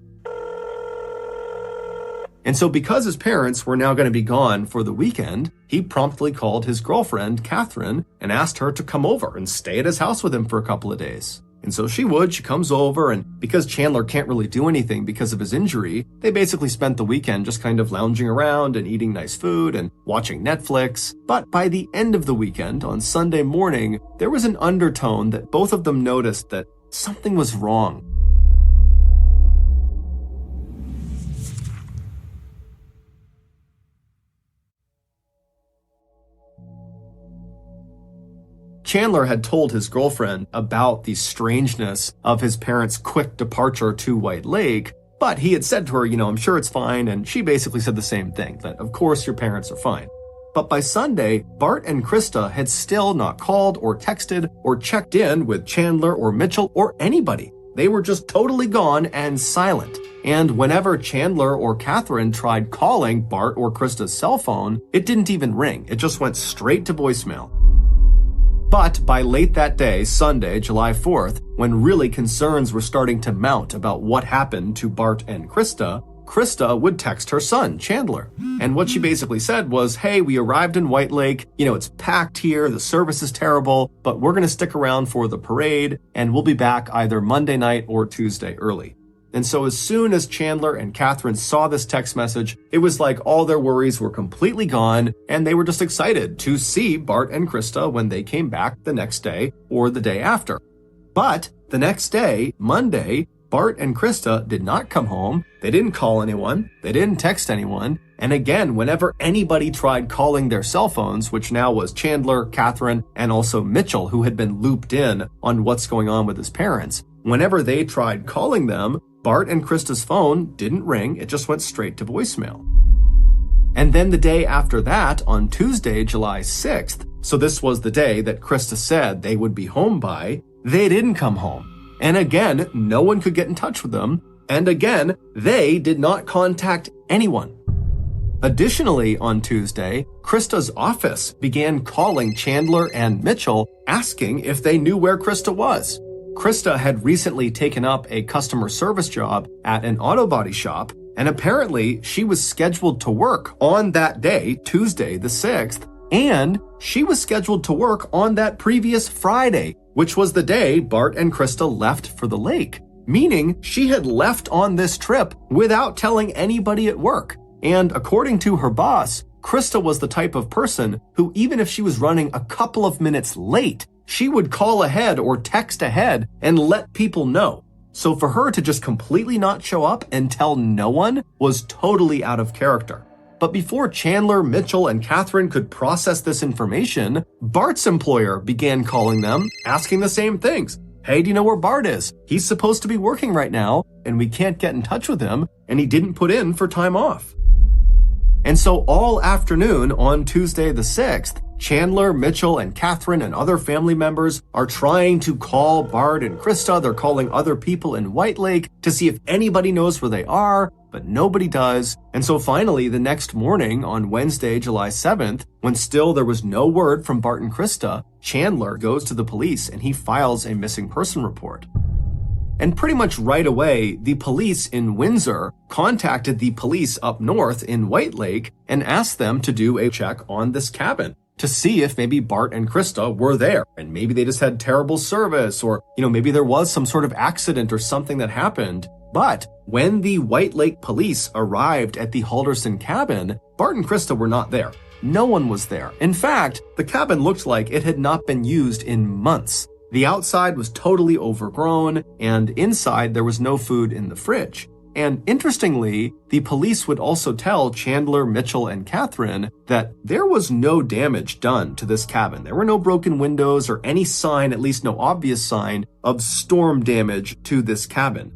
And so because his parents were now going to be gone for the weekend, he promptly called his girlfriend, Catherine, and asked her to come over and stay at his house with him for a couple of days. And so she comes over, and because Chandler can't really do anything because of his injury, they basically spent the weekend just kind of lounging around and eating nice food and watching Netflix. But by the end of the weekend, on Sunday morning, there was an undertone that both of them noticed that something was wrong. Chandler had told his girlfriend about the strangeness of his parents' quick departure to White Lake, but he had said to her, I'm sure it's fine, and she basically said the same thing, that of course your parents are fine. But by Sunday, Bart and Krista had still not called or texted or checked in with Chandler or Mitchell or anybody. They were just totally gone and silent. And whenever Chandler or Catherine tried calling Bart or Krista's cell phone, it didn't even ring. It just went straight to voicemail. But by late that day, Sunday, July 4th, when really concerns were starting to mount about what happened to Bart and Krista, Krista would text her son, Chandler. And what she basically said was, hey, we arrived in White Lake. It's packed here. The service is terrible, but we're going to stick around for the parade, and we'll be back either Monday night or Tuesday early. And so as soon as Chandler and Catherine saw this text message, it was like all their worries were completely gone, and they were just excited to see Bart and Krista when they came back the next day or the day after. But the next day, Monday, Bart and Krista did not come home. They didn't call anyone. They didn't text anyone. And again, whenever anybody tried calling their cell phones, which now was Chandler, Catherine, and also Mitchell, who had been looped in on what's going on with his parents, whenever they tried calling them, Bart and Krista's phone didn't ring. It just went straight to voicemail. And then the day after that, on Tuesday, July 6th, so this was the day that Krista said they would be home by, they didn't come home. And again, no one could get in touch with them. And again, they did not contact anyone. Additionally, on Tuesday, Krista's office began calling Chandler and Mitchell, asking if they knew where Krista was. Krista had recently taken up a customer service job at an auto body shop, and apparently she was scheduled to work on that day, Tuesday the 6th, and she was scheduled to work on that previous Friday, which was the day Bart and Krista left for the lake, meaning she had left on this trip without telling anybody at work. And according to her boss, Krista was the type of person who, even if she was running a couple of minutes late, she would call ahead or text ahead and let people know. So for her to just completely not show up and tell no one was totally out of character. But before Chandler, Mitchell, and Catherine could process this information, Bart's employer began calling them, asking the same things. Hey, do you know where Bart is? He's supposed to be working right now, and we can't get in touch with him, and he didn't put in for time off. And so all afternoon on Tuesday the 6th, Chandler, Mitchell, and Catherine and other family members are trying to call Bart and Krista. They're calling other people in White Lake to see if anybody knows where they are, but nobody does. And so finally, the next morning on Wednesday, July 7th, when still there was no word from Bart and Krista, Chandler goes to the police and he files a missing person report. And pretty much right away, the police in Windsor contacted the police up north in White Lake and asked them to do a check on this cabin to see if maybe Bart and Krista were there. And maybe they just had terrible service, or, maybe there was some sort of accident or something that happened. But when the White Lake police arrived at the Halderson cabin, Bart and Krista were not there. No one was there. In fact, the cabin looked like it had not been used in months. The outside was totally overgrown, and inside there was no food in the fridge. And interestingly, the police would also tell Chandler, Mitchell, and Catherine that there was no damage done to this cabin. There were no broken windows or any sign, at least no obvious sign, of storm damage to this cabin.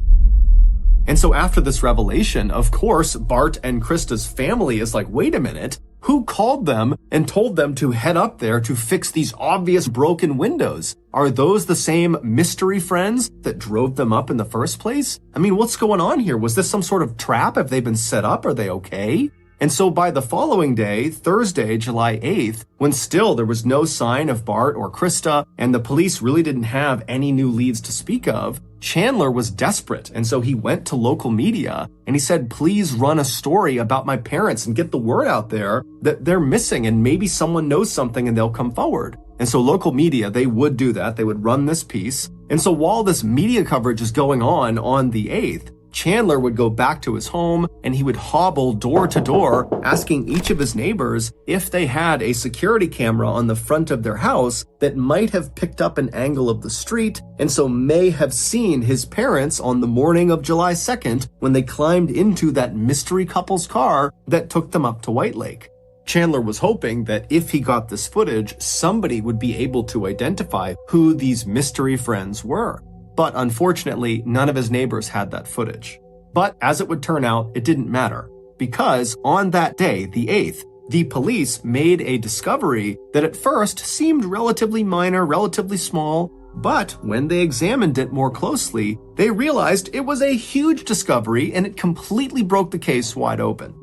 And so after this revelation, of course, Bart and Krista's family is like, wait a minute, who called them and told them to head up there to fix these obvious broken windows? Are those the same mystery friends that drove them up in the first place? I mean, what's going on here? Was this some sort of trap? Have they been set up? Are they okay? And so by the following day, Thursday, July 8th, when still there was no sign of Bart or Krista, and the police really didn't have any new leads to speak of, Chandler was desperate, and so he went to local media and he said, please run a story about my parents and get the word out there that they're missing and maybe someone knows something and they'll come forward. And so local media, they would do that. They would run this piece. And so while this media coverage is going on the 8th, Chandler would go back to his home and he would hobble door to door, asking each of his neighbors if they had a security camera on the front of their house that might have picked up an angle of the street and so may have seen his parents on the morning of July 2nd when they climbed into that mystery couple's car that took them up to White Lake. Chandler was hoping that if he got this footage, somebody would be able to identify who these mystery friends were. But unfortunately, none of his neighbors had that footage. But as it would turn out, it didn't matter, because on that day, the 8th, the police made a discovery that at first seemed relatively minor, relatively small, but when they examined it more closely, they realized it was a huge discovery and it completely broke the case wide open.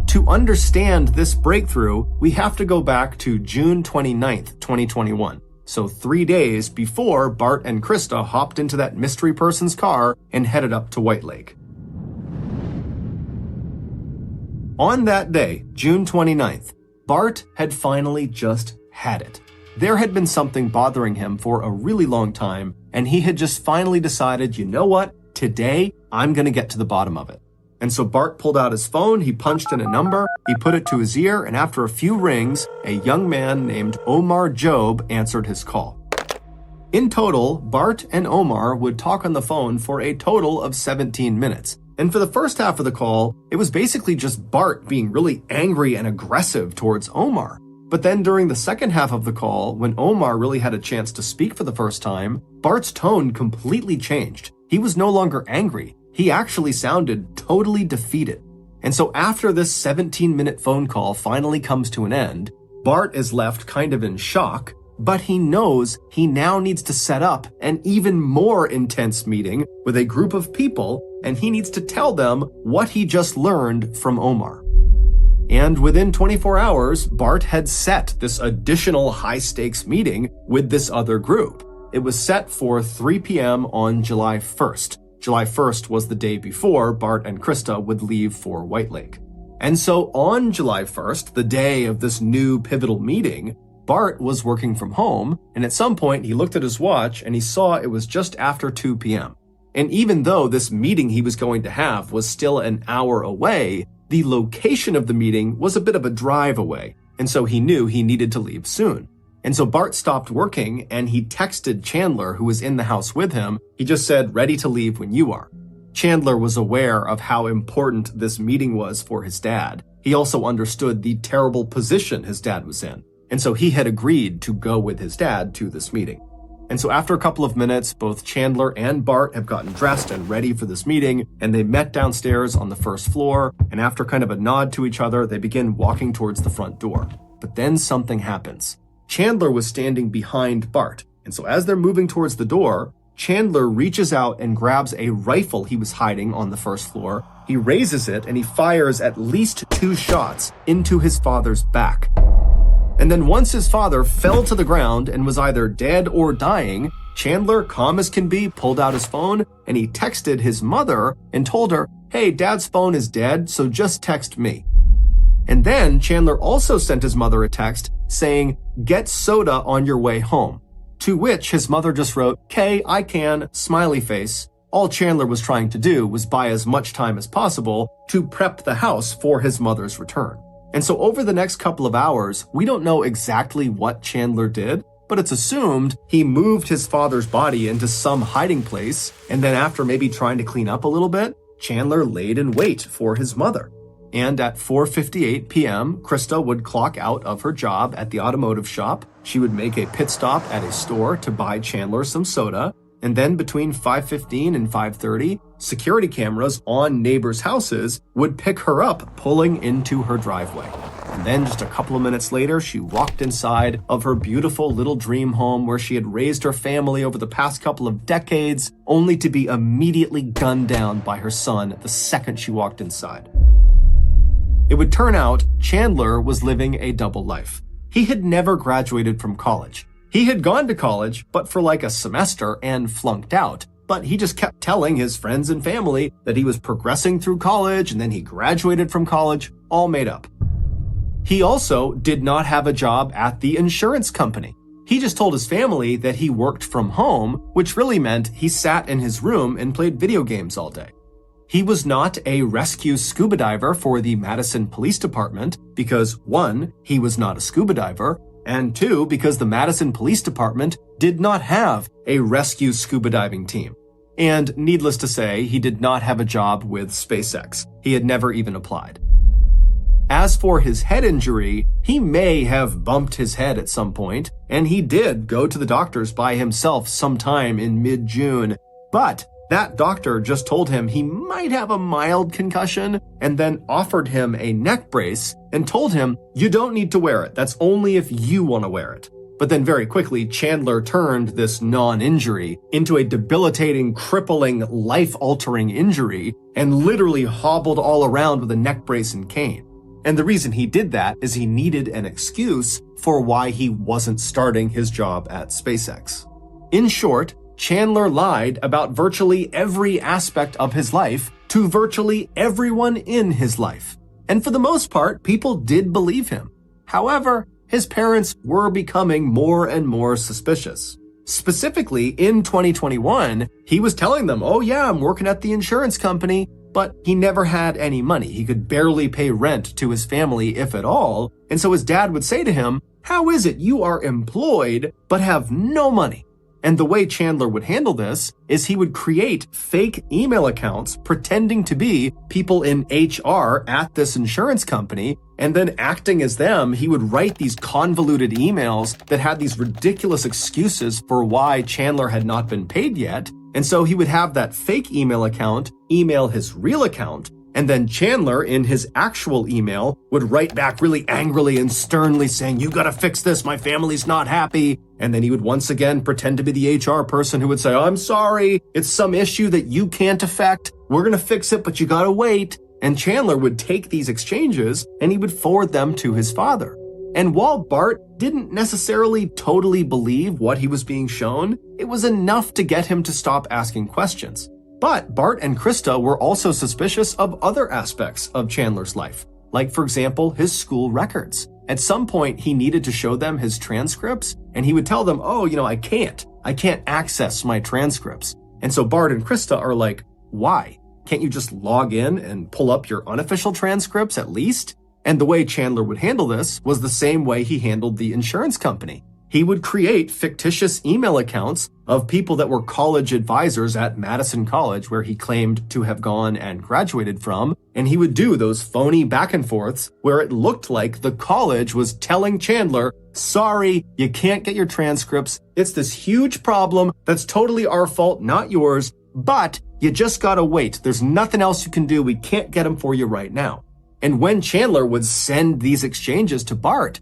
To understand this breakthrough, we have to go back to June 29th, 2021. So 3 days before Bart and Krista hopped into that mystery person's car and headed up to White Lake. On that day, June 29th, Bart had finally just had it. There had been something bothering him for a really long time, and he had just finally decided, you know what? today I'm going to get to the bottom of it. And so Bart pulled out his phone, he punched in a number, he put it to his ear, and after a few rings, a young man named Omar Job answered his call. In total, Bart and Omar would talk on the phone for a total of 17 minutes. And for the first half of the call, it was basically just Bart being really angry and aggressive towards Omar. But then during the second half of the call, when Omar really had a chance to speak for the first time, Bart's tone completely changed. He was no longer angry. He actually sounded totally defeated. And so after this 17-minute phone call finally comes to an end, Bart is left kind of in shock, but he knows he now needs to set up an even more intense meeting with a group of people, and he needs to tell them what he just learned from Omar. And within 24 hours, Bart had set this additional high-stakes meeting with this other group. It was set for 3 p.m. on July 1st. July 1st was the day before Bart and Krista would leave for White Lake. And so on July 1st, the day of this new pivotal meeting, Bart was working from home, and at some point he looked at his watch and he saw it was just after 2 p.m. And even though this meeting he was going to have was still an hour away, the location of the meeting was a bit of a drive away, and so he knew he needed to leave soon. And so Bart stopped working and he texted Chandler, who was in the house with him. He just said, "Ready to leave when you are." Chandler was aware of how important this meeting was for his dad. He also understood the terrible position his dad was in. And so he had agreed to go with his dad to this meeting. And so after a couple of minutes, both Chandler and Bart have gotten dressed and ready for this meeting, and they met downstairs on the first floor, and after kind of a nod to each other, they begin walking towards the front door. But then something happens. Chandler was standing behind Bart, and so as they're moving towards the door, Chandler reaches out and grabs a rifle he was hiding on the first floor. He raises it and he fires at least 2 shots into his father's back. And then once his father fell to the ground and was either dead or dying, Chandler, calm as can be, pulled out his phone and he texted his mother and told her, "Hey, Dad's phone is dead, so just text me." And then Chandler also sent his mother a text saying, "Get soda on your way home." To which his mother just wrote, "'Kay, I can," smiley face. All Chandler was trying to do was buy as much time as possible to prep the house for his mother's return. And so over the next couple of hours, we don't know exactly what Chandler did, but it's assumed he moved his father's body into some hiding place, and then after maybe trying to clean up a little bit, Chandler laid in wait for his mother. And at 4:58 p.m., Krista would clock out of her job at the automotive shop. She would make a pit stop at a store to buy Chandler some soda, and then between 5:15 and 5:30, security cameras on neighbors' houses would pick her up pulling into her driveway. And then just a couple of minutes later, she walked inside of her beautiful little dream home where she had raised her family over the past couple of decades, only to be immediately gunned down by her son the second she walked inside. It would turn out Chandler was living a double life. He had never graduated from college. He had gone to college, but for like a semester and flunked out. But he just kept telling his friends and family that he was progressing through college and then he graduated from college, all made up. He also did not have a job at the insurance company. He just told his family that he worked from home, which really meant he sat in his room and played video games all day. He was not a rescue scuba diver for the Madison Police Department because 1, he was not a scuba diver, and 2, because the Madison Police Department did not have a rescue scuba diving team. And needless to say, he did not have a job with SpaceX. He had never even applied. As for his head injury, he may have bumped his head at some point, and he did go to the doctors by himself sometime in mid-June, but that doctor just told him he might have a mild concussion and then offered him a neck brace and told him, "You don't need to wear it. That's only if you want to wear it." But then very quickly, Chandler turned this non-injury into a debilitating, crippling, life-altering injury and literally hobbled all around with a neck brace and cane. And the reason he did that is he needed an excuse for why he wasn't starting his job at SpaceX. In short, Chandler lied about virtually every aspect of his life to virtually everyone in his life. And for the most part, people did believe him. However, his parents were becoming more and more suspicious. Specifically, in 2021, he was telling them, oh yeah, I'm working at the insurance company, but he never had any money. He could barely pay rent to his family, if at all. And so his dad would say to him, how is it you are employed but have no money? And the way Chandler would handle this is he would create fake email accounts pretending to be people in HR at this insurance company, and then acting as them, he would write these convoluted emails that had these ridiculous excuses for why Chandler had not been paid yet. And so he would have that fake email account email his real account, and then Chandler, in his actual email, would write back really angrily and sternly saying, you gotta fix this, my family's not happy. And then he would once again pretend to be the HR person who would say, I'm sorry, it's some issue that you can't affect. We're gonna fix it, but you gotta wait. And Chandler would take these exchanges and he would forward them to his father. And while Bart didn't necessarily totally believe what he was being shown, it was enough to get him to stop asking questions. But Bart and Krista were also suspicious of other aspects of Chandler's life, like, for example, his school records. At some point, he needed to show them his transcripts, and he would tell them, oh, I can't access my transcripts. And so Bart and Krista are like, why? Can't you just log in and pull up your unofficial transcripts at least? And the way Chandler would handle this was the same way he handled the insurance company. He would create fictitious email accounts of people that were college advisors at Madison College, where he claimed to have gone and graduated from, and he would do those phony back and forths where it looked like the college was telling Chandler, sorry, you can't get your transcripts. It's this huge problem that's totally our fault, not yours, but you just gotta wait. There's nothing else you can do. We can't get them for you right now. And when Chandler would send these exchanges to Bart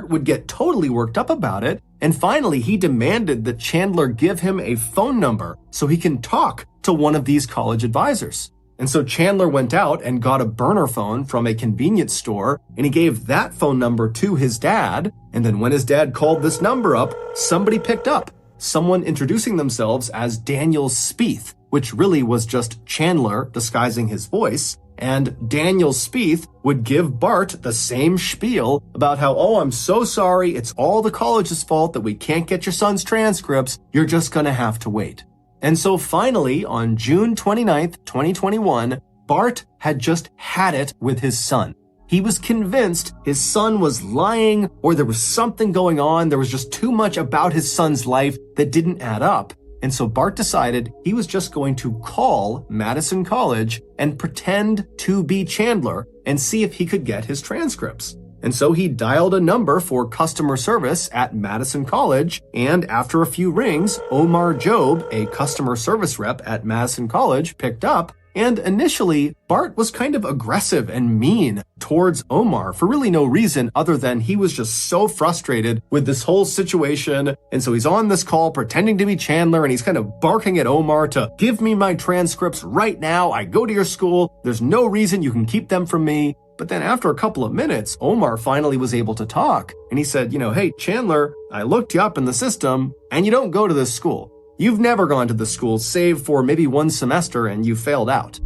would get totally worked up about it, and finally he demanded that Chandler give him a phone number so he can talk to one of these college advisors. And so Chandler went out and got a burner phone from a convenience store, and he gave that phone number to his dad, and then when his dad called this number up, somebody picked up, someone introducing themselves as Daniel Spieth, which really was just Chandler disguising his voice. And Daniel Spieth would give Bart the same spiel about how, oh, I'm so sorry, it's all the college's fault that we can't get your son's transcripts, you're just gonna have to wait. And so finally, on June 29th, 2021, Bart had just had it with his son. He was convinced his son was lying, or there was something going on, there was just too much about his son's life that didn't add up. And so Bart decided he was just going to call Madison College and pretend to be Chandler and see if he could get his transcripts. And so he dialed a number for customer service at Madison College, and after a few rings, Omar Job, a customer service rep at Madison College, picked up. And initially, Bart was kind of aggressive and mean towards Omar for really no reason other than he was just so frustrated with this whole situation. And so he's on this call pretending to be Chandler, and he's kind of barking at Omar to give me my transcripts right now. I go to your school. There's no reason you can keep them from me. But then after a couple of minutes, Omar finally was able to talk. And he said, hey, Chandler, I looked you up in the system and you don't go to this school. You've never gone to the school save for maybe one semester and you failed out.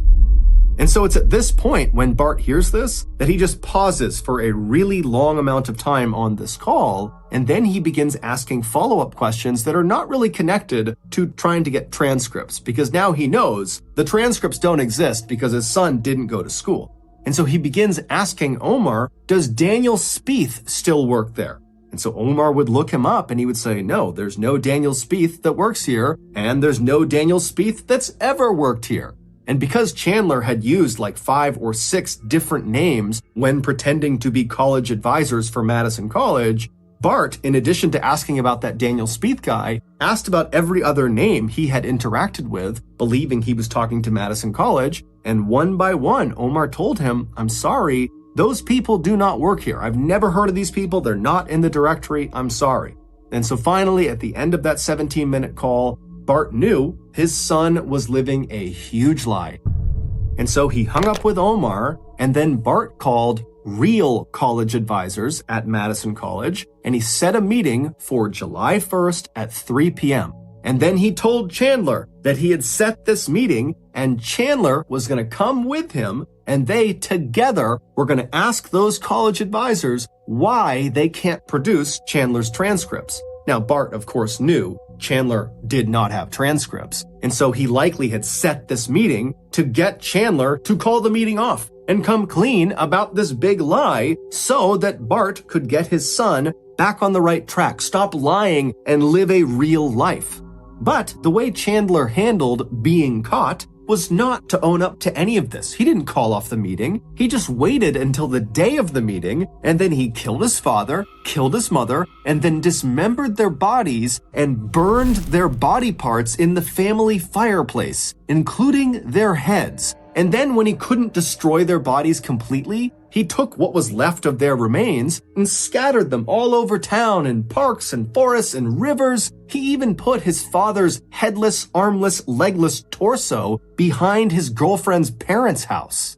And so it's at this point when Bart hears this that he just pauses for a really long amount of time on this call, and then he begins asking follow-up questions that are not really connected to trying to get transcripts, because now he knows the transcripts don't exist because his son didn't go to school. And so he begins asking Omar, does Daniel Spieth still work there? And so Omar would look him up and he would say, no, there's no Daniel Spieth that works here, and there's no Daniel Spieth that's ever worked here. And because Chandler had used like 5 or 6 different names when pretending to be college advisors for Madison College, Bart, in addition to asking about that Daniel Spieth guy, asked about every other name he had interacted with, believing he was talking to Madison College, and one by one, Omar told him, I'm sorry, those people do not work here. I've never heard of these people. They're not in the directory. I'm sorry. And so finally, at the end of that 17-minute call, Bart knew his son was living a huge lie. And so he hung up with Omar, and then Bart called real college advisors at Madison College, and he set a meeting for July 1st at 3 p.m. And then he told Chandler that he had set this meeting, and Chandler was going to come with him, and they together were going to ask those college advisors why they can't produce Chandler's transcripts. Now, Bart, of course, knew Chandler did not have transcripts, and so he likely had set this meeting to get Chandler to call the meeting off and come clean about this big lie so that Bart could get his son back on the right track, stop lying, and live a real life. But the way Chandler handled being caught was not to own up to any of this. He didn't call off the meeting. He just waited until the day of the meeting, and then he killed his father, killed his mother, and then dismembered their bodies and burned their body parts in the family fireplace, including their heads. And then when he couldn't destroy their bodies completely, he took what was left of their remains and scattered them all over town in parks and forests and rivers. He even put his father's headless, armless, legless torso behind his girlfriend's parents' house.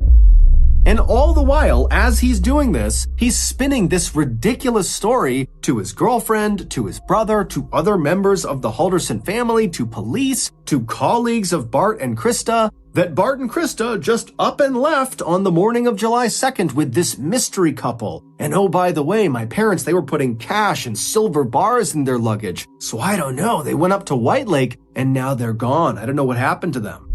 And all the while, as he's doing this, he's spinning this ridiculous story to his girlfriend, to his brother, to other members of the Halderson family, to police, to colleagues of Bart and Krista, that Bart and Krista just up and left on the morning of July 2nd with this mystery couple. And oh, by the way, my parents, they were putting cash and silver bars in their luggage. So I don't know, they went up to White Lake and now they're gone. I don't know what happened to them.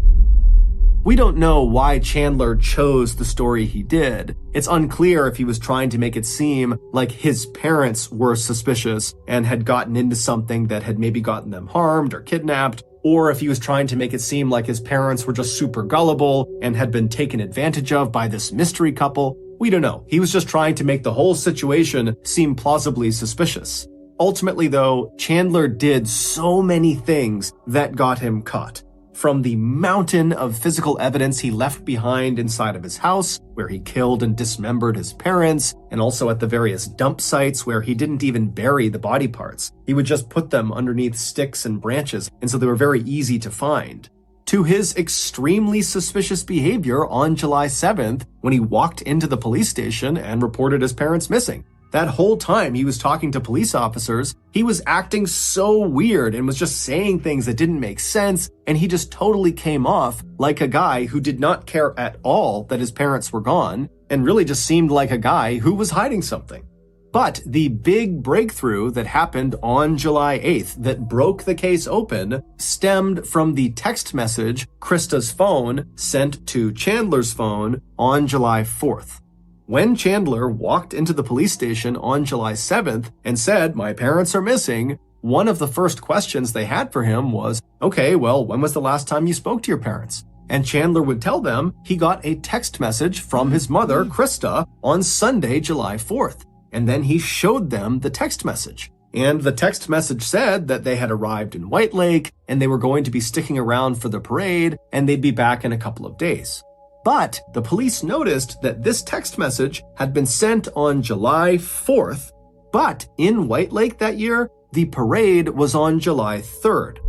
We don't know why Chandler chose the story he did. It's unclear if he was trying to make it seem like his parents were suspicious and had gotten into something that had maybe gotten them harmed or kidnapped, or if he was trying to make it seem like his parents were just super gullible and had been taken advantage of by this mystery couple. We don't know. He was just trying to make the whole situation seem plausibly suspicious. Ultimately, though, Chandler did so many things that got him caught. From the mountain of physical evidence he left behind inside of his house, where he killed and dismembered his parents, and also at the various dump sites where he didn't even bury the body parts. He would just put them underneath sticks and branches, and so they were very easy to find. To his extremely suspicious behavior on July 7th, when he walked into the police station and reported his parents missing. That whole time he was talking to police officers, he was acting so weird and was just saying things that didn't make sense, and he just totally came off like a guy who did not care at all that his parents were gone, and really just seemed like a guy who was hiding something. But the big breakthrough that happened on July 8th that broke the case open stemmed from the text message Krista's phone sent to Chandler's phone on July 4th. When Chandler walked into the police station on July 7th and said, "My parents are missing," one of the first questions they had for him was, "Okay, well, when was the last time you spoke to your parents?" And Chandler would tell them he got a text message from his mother, Krista, on Sunday, July 4th. And then he showed them the text message. And the text message said that they had arrived in White Lake and they were going to be sticking around for the parade and they'd be back in a couple of days. But the police noticed that this text message had been sent on July 4th, but in White Lake that year, the parade was on July 3rd.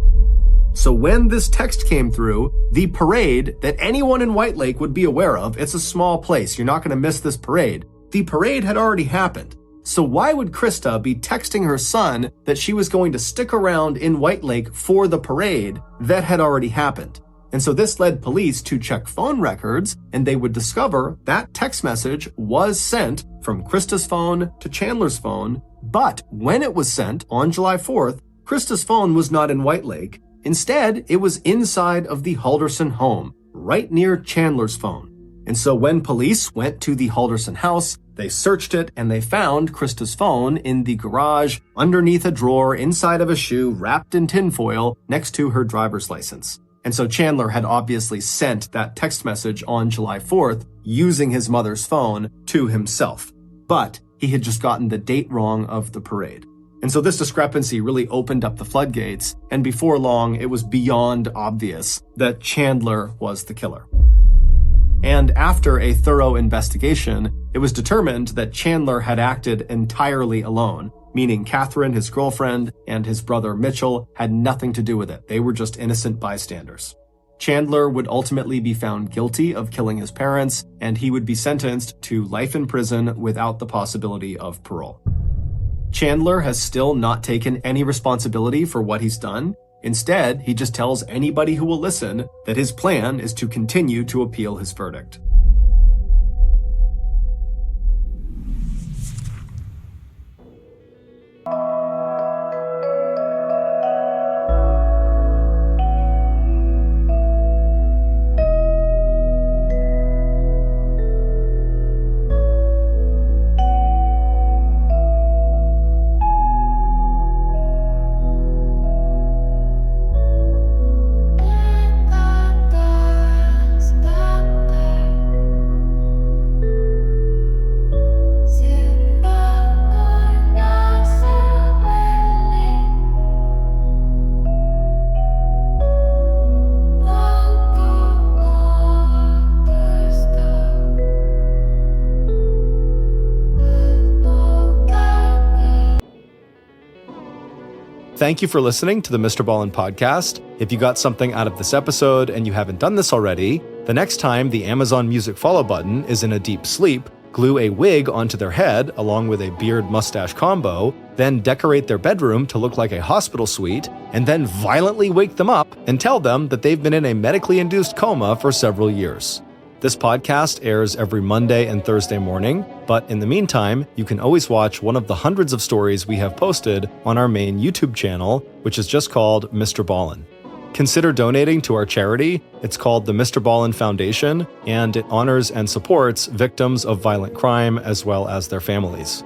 So when this text came through, the parade that anyone in White Lake would be aware of, it's a small place, you're not going to miss this parade. The parade had already happened. So why would Krista be texting her son that she was going to stick around in White Lake for the parade that had already happened? And so this led police to check phone records, and they would discover that text message was sent from Krista's phone to Chandler's phone, but when it was sent on July 4th, Krista's phone was not in White Lake. Instead, it was inside of the Halderson home, right near Chandler's phone. And so when police went to the Halderson house, they searched it and they found Krista's phone in the garage underneath a drawer inside of a shoe wrapped in tinfoil next to her driver's license. And so Chandler had obviously sent that text message on July 4th using his mother's phone to himself. But he had just gotten the date wrong of the parade. And so this discrepancy really opened up the floodgates, and before long, it was beyond obvious that Chandler was the killer. And after a thorough investigation, it was determined that Chandler had acted entirely alone, meaning Catherine, his girlfriend, and his brother Mitchell had nothing to do with it. They were just innocent bystanders. Chandler would ultimately be found guilty of killing his parents, and he would be sentenced to life in prison without the possibility of parole. Chandler has still not taken any responsibility for what he's done. Instead, he just tells anybody who will listen that his plan is to continue to appeal his verdict. Thank you for listening to the Mr. Ballin podcast. If you got something out of this episode and you haven't done this already, the next time the Amazon Music follow button is in a deep sleep, glue a wig onto their head along with a beard-mustache combo, then decorate their bedroom to look like a hospital suite, and then violently wake them up and tell them that they've been in a medically induced coma for several years. This podcast airs every Monday and Thursday morning, but in the meantime, you can always watch one of the hundreds of stories we have posted on our main YouTube channel, which is just called Mr. Ballin. Consider donating to our charity. It's called the Mr. Ballin Foundation, and it honors and supports victims of violent crime as well as their families.